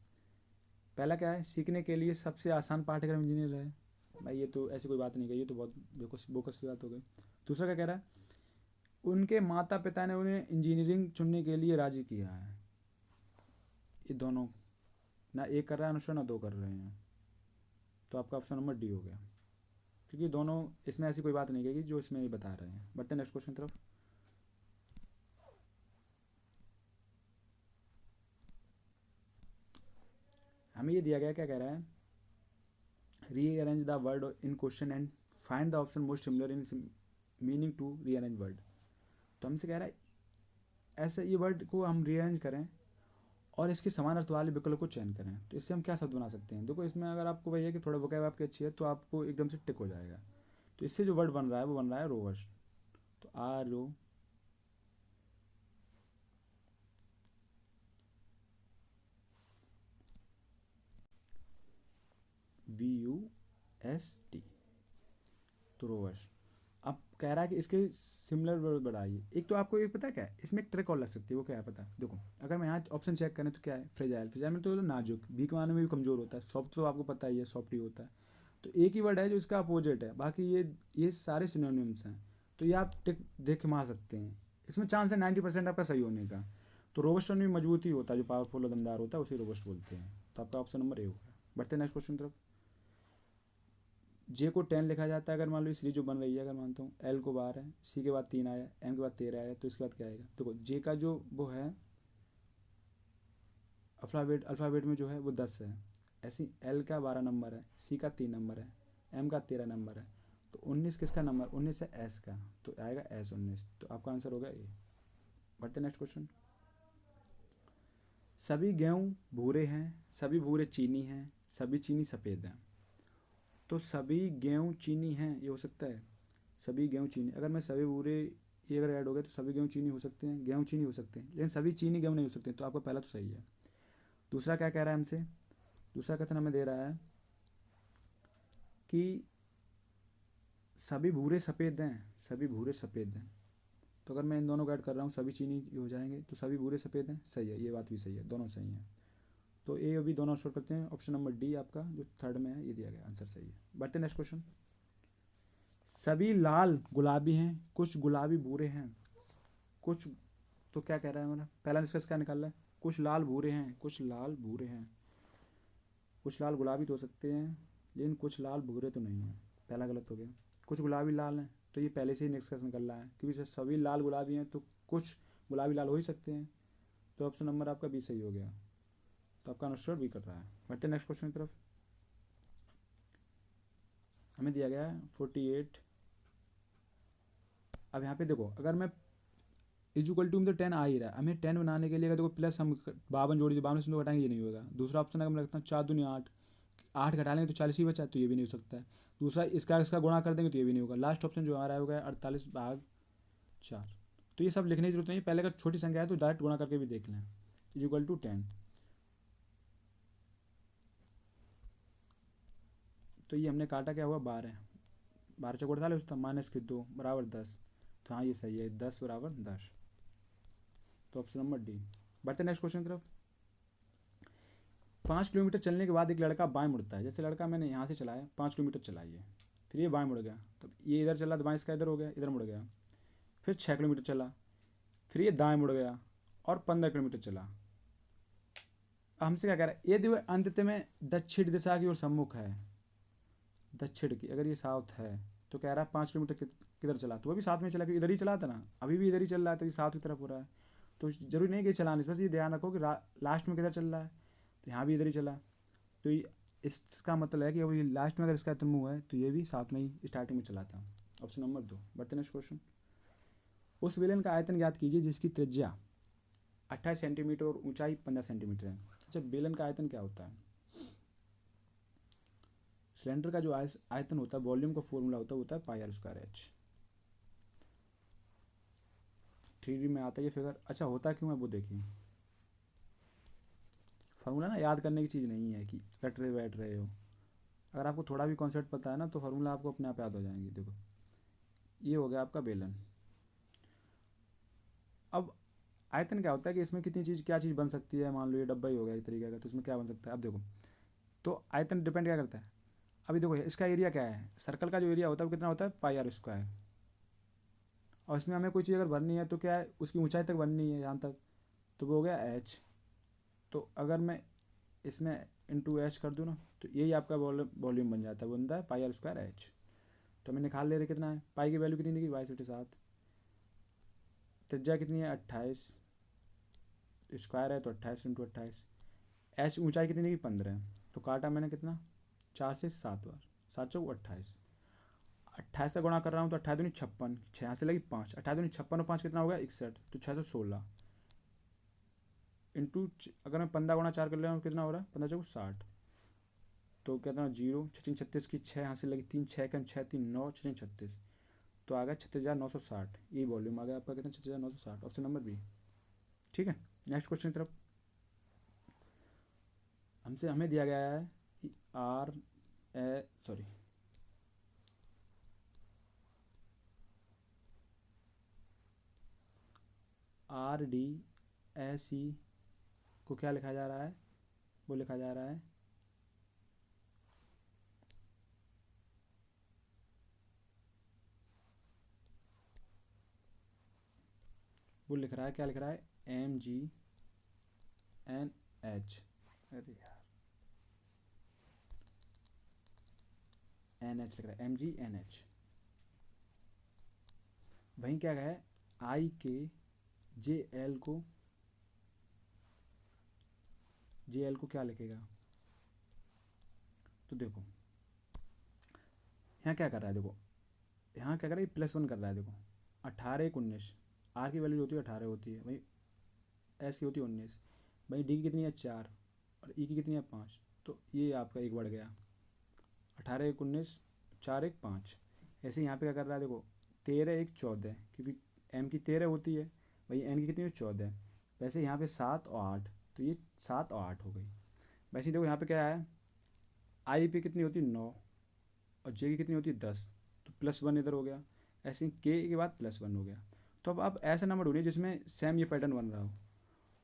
A: पहला क्या है, सीखने के लिए सबसे आसान पाठ्यक्रम इंजीनियर है। भाई ये तो ऐसी कोई बात नहीं कही, ये तो बहुत बोकस की बात हो गई। दूसरा क्या कह रहा है, उनके माता पिता ने उन्हें इंजीनियरिंग चुनने के लिए राजी किया है। ये दोनों ना 1 कर रहा है अनुष्ठान, ना 2 कर रहे हैं, तो आपका ऑप्शन नंबर डी हो गया, क्योंकि दोनों इसमें ऐसी कोई बात नहीं कही जो इसमें ये बता रहे हैं। बढ़ते नेक्स्ट क्वेश्चन तरफ। हमें ये दिया गया, क्या कह रहा है, rearrange the word in question and find the option most similar in meaning to rearrange word. तो हमसे कह रहा है ऐसे ये वर्ड को हम रीअरेंज करें और इसके समान अर्थ वाले विकल्प को चयन करें। तो इससे हम क्या शब्द बना सकते हैं, देखो इसमें अगर आपको वही है कि थोड़ा वोकैब आपकी अच्छी है तो आपको एकदम से टिक हो जाएगा। तो इससे जो वर्ड बन रहा है वो बन रहा है रोबस्ट। तो ROVUST, तो रोबस्ट। अब कह रहा है कि इसके सिमिलर वर्ड बढ़ाइए। एक तो आपको एक पता है क्या है, इसमें एक ट्रिक और लग सकती है, वो क्या है पता है, देखो अगर मैं यहाँ ऑप्शन चेक करें तो क्या है, फ्रेजाइल, फ्रेजाइल में तो नाजुक, वी के माने में भी कमज़ोर होता है, सॉफ्ट तो आपको पता ही है, सॉफ्ट ही होता है। तो एक ही वर्ड है जो इसका अपोजिट है, बाकी ये सारे सिनोनिम्स हैं। तो ये आप टिक देख के मार सकते हैं, इसमें चांस है 90% आपका सही होने का। तो रोबस्ट में मजबूती होता है, जो पावरफुल और दमदार होता है उसे रोबस्ट बोलते हैं। तो आपका ऑप्शन नंबर ए होगा। बढ़ते नेक्स्ट क्वेश्चन तरफ। जे को 10 लिखा जाता है, अगर मान लो सीरीज जो बन रही है, अगर मानता हूँ एल को 12 है, सी के बाद 3 आया, एम के बाद 13 आया, तो इसके बाद क्या आएगा, देखो जे का जो वो है अल्फ़ाबेट में जो है वो 10 है, ऐसी एल का 12 नंबर है, सी का 3 नंबर है, एम का 13 नंबर है, तो 19 किसका नंबर, 19 है एस का, तो आएगा एस 19। तो आपका आंसर होगा ए। बढ़ते नेक्स्ट क्वेश्चन, सभी गेहूँ भूरे हैं, सभी भूरे चीनी हैं, सभी चीनी सफ़ेद हैं। तो सभी गेहूँ चीनी हैं, ये हो सकता है, सभी गेहूँ चीनी, अगर मैं सभी भूरे ये अगर ऐड हो गए तो सभी गेहूँ चीनी हो सकते हैं, गेहूँ चीनी हो सकते हैं, लेकिन सभी चीनी गेहूँ नहीं हो सकते। तो आपका पहला तो सही है। दूसरा क्या कह रहा है हमसे, दूसरा कथन हमें दे रहा है कि सभी भूरे सफ़ेद हैं, सभी भूरे सफ़ेद हैं, तो अगर मैं इन दोनों को ऐड कर रहा हूँ सभी चीनी हो जाएंगे, तो सभी भूरे सफ़ेद हैं, सही है, ये बात भी सही है, दोनों सही हैं। तो ए अभी दोनों आंसर करते हैं, ऑप्शन नंबर डी आपका जो थर्ड में है ये दिया गया आंसर सही है। बढ़ते नेक्स्ट क्वेश्चन। सभी लाल गुलाबी हैं, कुछ गुलाबी भूरे हैं, कुछ, तो क्या कह रहा है हमारा पहला निष्कर्ष क्या निकाल रहा है, कुछ लाल भूरे हैं, कुछ लाल भूरे हैं, कुछ लाल गुलाबी तो हो सकते हैं लेकिन कुछ लाल भूरे तो नहीं है, पहला गलत हो गया। कुछ गुलाबी लाल हैं, तो ये पहले से ही निष्कर्ष निकल रहा है, क्योंकि सभी लाल गुलाबी हैं तो कुछ गुलाबी लाल हो ही सकते हैं, तो ऑप्शन नंबर आपका बी सही हो गया, तो आपका आंसर बी कर रहा है। बढ़ते नेक्स्ट क्वेश्चन की तरफ। हमें दिया गया है 48। अब यहाँ पे देखो, अगर मैं इक्वल टू में तो 10 आ ही रहा है, हमें 10 बनाने के लिए अगर देखो प्लस हम 52 जोड़ी 52 से तो घटाएंगे, ये नहीं होगा। दूसरा ऑप्शन अगर मैं रखता हूँ 4 दूनी 8, 8 घटा लेंगे तो 40 ही बचा, तो ये भी नहीं हो सकता है। दूसरा इसका इसका गुणा कर देंगे तो ये भी नहीं होगा। लास्ट ऑप्शन जो हमारा होगा 48/4। तो ये सब लिखने की जरूरत नहीं, पहले अगर छोटी संख्या है तो डायरेक्ट गुणा करके भी देख लें। इक्वल टू 10, तो ये हमने काटा क्या हुआ 12, 12 चौक 48 था, -2 बराबर 10, तो हाँ ये सही है, 10 बराबर 10, तो ऑप्शन नंबर डी। बढ़ते नेक्स्ट क्वेश्चन की तरफ। 5 किलोमीटर चलने के बाद एक लड़का बाएं मुड़ता है, जैसे लड़का मैंने यहाँ से चलाया 5 किलोमीटर चलाइए, फिर ये बाएं मुड़ गया, तब ये इधर चला तो बाएं इसका इधर हो गया, इधर मुड़ गया। फिर 6 किलोमीटर चला, फिर ये दाएं मुड़ गया और 15 किलोमीटर चला। अब हमसे क्या कह रहा है, ये जो अंत में दक्षिण दिशा की ओर सम्मुख है, दक्षिण की, अगर ये साउथ है तो कह रहा है 5 किलोमीटर किधर चला, तो वो भी साथ में चला, कि इधर ही चला था ना, अभी भी इधर ही चल रहा है, तो ये साउथ की तरफ हो रहा है। तो जरूरी नहीं कि चलाने, बस ये ध्यान रखो कि लास्ट में किधर चल रहा है, तो यहाँ भी इधर ही चला, तो ये इसका मतलब है कि अभी लास्ट में अगर इसका इतना मुँह है तो ये भी साथ में ही स्टार्टिंग में चला था। Option number 2। बढ़ते नेक्स्ट क्वेश्चन। उस विलेन का आयतन ज्ञात कीजिए जिसकी त्रिज्या 28 सेंटीमीटर और ऊंचाई 15 सेंटीमीटर है। अच्छा, बेलन का आयतन क्या होता है, सिलेंडर का जो आयतन होता है, वॉल्यूम का फॉर्मूला होता है πr²h। 3D में आता है ये फिगर। अच्छा, होता क्यों है वो देखिए, फार्मूला ना याद करने की चीज़ नहीं है कि रट रहे बैठ रहे हो, अगर आपको थोड़ा भी कॉन्सेप्ट पता है ना तो फार्मूला आपको अपने आप याद हो जाएंगे। देखो ये हो गया आपका बेलन। अब आयतन क्या होता है कि इसमें कितनी चीज़ क्या चीज़ बन सकती है, मान लो ये डब्बा ही हो गया एक तरीके का, तो इसमें क्या बन सकता है। अब देखो, तो आयतन डिपेंड क्या करता है, अभी देखो इसका एरिया क्या है, सर्कल का जो एरिया होता है वो कितना होता है πr², और इसमें हमें कोई चीज़ अगर भरनी है तो क्या है, उसकी ऊंचाई तक भरनी है यहाँ तक, तो वो हो गया h। तो अगर मैं इसमें इंटू एच कर दूँ ना, तो यही आपका वॉल्यूम बन जाता है, वो बनता है πr²h। तो हमें निकाल ले रहे कितना है, पाई की वैल्यू कितनी देगी 22/7, त्रिज्या कितनी है 28, स्क्वायर है तो 28 इंटू 28, एच ऊंचाई कितनी देगी 15, तो काटा मैंने कितना 4 से 7 बार, 7 चौक 28, 28 से गुणा कर रहा हूँ तो 28 दूनी 56, 6 यहाँ से लगी 5, 28 दूनी 56 और 5 कितना हो गया 61, तो 616 इंटू, अगर मैं 15 गुणा 4 कर ले रहा हूँ कितना हो रहा है 15 चौक 60, तो कहता हूँ 0 6 36 की 6 यहाँ से लगी 3, 6 कम 6 3 9 6 36, तो आ गया 36,960, ये वॉल्यूम आ गया आपका कितना 36,960, ऑप्शन नंबर बी। ठीक है, नेक्स्ट क्वेश्चन की तरफ। हमें दिया गया है कि RDSE को क्या लिखा जा रहा है, वो लिखा जा रहा है वो लिख रहा है, क्या लिख रहा है MGNH, अरे यार NH लिख रहा है MGNH। वहीं क्या है IKJL को JL को क्या लिखेगा, तो देखो यहाँ क्या कर रहा है, देखो यहाँ क्या कर रहा है, +1 कर रहा है। देखो 18 1 19, आर की वैल्यू होती है 18 होती है भाई, एस की होती है 19 भाई, डी की कितनी है 4 और ई की कितनी है 5, तो ये आपका एक बढ़ गया, 18 1 19, 4 1 5। ऐसे यहाँ पे क्या कर रहा है, देखो 13 1 14, क्योंकि एम की 13 होती है भाई, एन की कितनी है 14, वैसे यहाँ पे 7 और 8, तो ये 7 और 8 हो गई। वैसे देखो यहाँ पे क्या है, आई पे कितनी होती है 9 और जे की कितनी होती है 10, तो +1 इधर हो गया, ऐसे ही के के बाद +1 हो गया। तो अब आप ऐसा नंबर ढूंढिए जिसमें सेम ये पैटर्न बन रहा हो।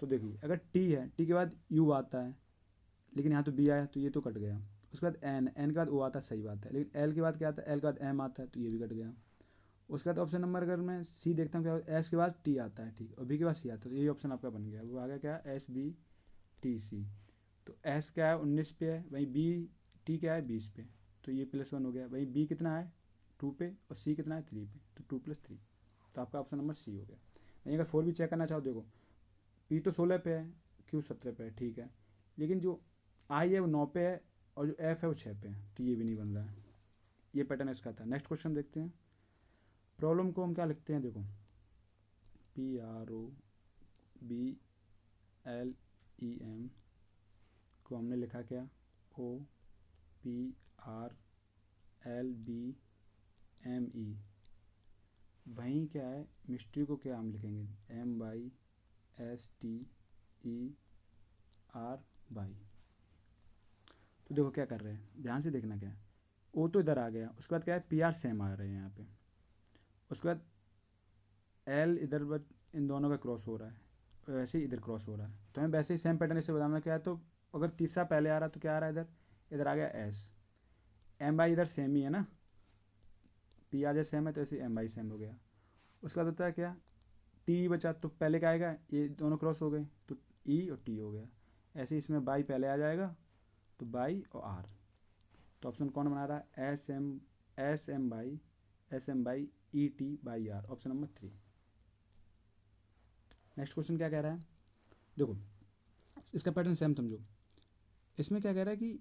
A: तो देखिए अगर टी है, टी के बाद यू आता है, लेकिन यहाँ तो बी आया तो ये तो कट गया। उसके बाद एन, एन के बाद ओ आता है, सही बात है, लेकिन एल के बाद क्या आता है, एल के बाद एम आता है तो ये भी कट गया। उसके बाद ऑप्शन नंबर अगर मैं सी देखता हूँ क्या, एस के बाद टी आता है, ठीक, और बी के बाद सी आता है, तो ये ऑप्शन आपका बन गया। वो आ गया क्या, SBTC। तो एस क्या है 19 पे है, वहीं बी टी क्या है 20 पे, तो ये +1 हो गया। वहीं बी कितना है 2 पे, और सी कितना है 3 पे, तो 2 + 3, तो आपका ऑप्शन नंबर सी हो गया। वहीं अगर 4 भी चेक करना चाहो, देखो पी तो 16 पे है, क्यू 17 पे है, ठीक है, लेकिन जो आई है वो 9 पे है, और जो एफ है वो 6 पे है, तो ये भी नहीं बन रहा है। ये पैटर्न इसका था। नेक्स्ट क्वेश्चन देखते हैं। प्रॉब्लम को हम क्या लिखते हैं, देखो PROBLEM को हमने लिखा क्या, OPRLBME। वहीं क्या है मिस्ट्री को क्या हम लिखेंगे, MYSTERY। तो देखो क्या कर रहे हैं, ध्यान से देखना क्या है, ओ तो इधर आ गया, उसके बाद क्या है PR सेम आ रहे हैं यहाँ पे, उसके बाद एल इधर बट इन दोनों का क्रॉस हो रहा है, वैसे ही इधर क्रॉस हो रहा है, तो हमें वैसे ही सेम पैटर्न इससे बताना क्या है। तो अगर तीसरा पहले आ रहा है तो क्या आ रहा है इधर, इधर आ गया एस, एम बाई इधर सेम ही है ना, PR जैसे सेम है तो ऐसे एम बाई सेम हो गया। उसके बाद होता है क्या, टी बचा, तो पहले क्या आएगा, ये दोनों क्रॉस हो गए तो ई और टी हो गया, ऐसे ही इसमें बाई पहले आ जाएगा तो बाई और आर। तो ऑप्शन कौन बना रहा है, SMBAI option number 3। Next question क्या कह रहा है, देखो इसका पैटर्न सेम समझो। इसमें क्या कह रहा है कि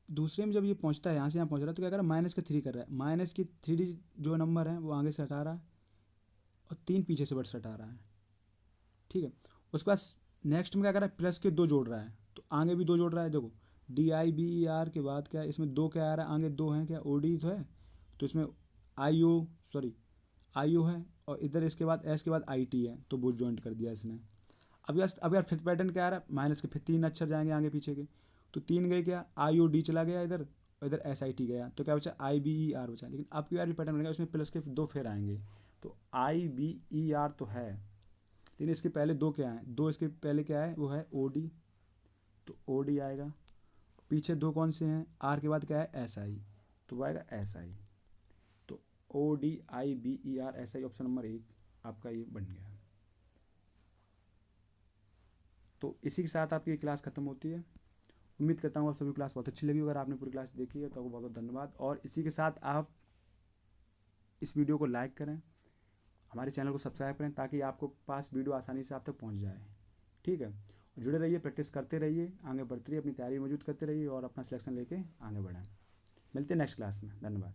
A: दूसरे में जब ये पहुंचता है यहाँ से यहाँ पहुंच रहा है तो क्या कर रहा है, -3 कर रहा है, -3 जो नंबर है वो आगे से हटा रहा है और 3 पीछे से बट हटा रहा है, ठीक है। उसके बाद नेक्स्ट में क्या कर रहा है, +2 जोड़ रहा है, तो आगे भी 2 जोड़ रहा है। देखो DIBER के बाद क्या है, इसमें 2 क्या आ रहा है, आगे 2 हैं क्या, OD तो है, तो इसमें IO है, और इधर इसके बाद एस के बाद IT है, तो वो जॉइंट कर दिया इसने। अब यार फिफ्थ पैटर्न क्या आ रहा है, माइनस के फिर 3 अक्षर जाएंगे आगे पीछे के, तो 3 गए क्या, IOD चला गया इधर, और इधर SIT गया, तो क्या बचा IBER बचा। लेकिन अब की बार भी पैटर्न बनेगा, उसमें प्लस के 2 फिर आएंगे, तो IBER तो है, लेकिन इसके पहले 2 क्या है, 2 इसके पहले क्या है वो है OD, तो OD आएगा। पीछे 2 कौन से हैं, आर के बाद क्या है SI, तो वो आएगा SI। तो ODIBER SI ऑप्शन नंबर 1 आपका ये बन गया। तो इसी के साथ आपकी क्लास ख़त्म होती है। उम्मीद करता हूँ आप सभी क्लास बहुत अच्छी लगी। अगर आपने पूरी क्लास देखी है तो आपको बहुत बहुत धन्यवाद, और इसी के साथ आप इस वीडियो को लाइक करें, हमारे चैनल को सब्सक्राइब करें, ताकि आपको पास वीडियो आसानी से आप तक पहुँच जाए, ठीक है। जुड़े रहिए, प्रैक्टिस करते रहिए, आगे बढ़ते रहिए, अपनी तैयारी मौजूद करते रहिए, और अपना सिलेक्शन लेके आगे बढ़ें। मिलते हैं नेक्स्ट क्लास में, धन्यवाद।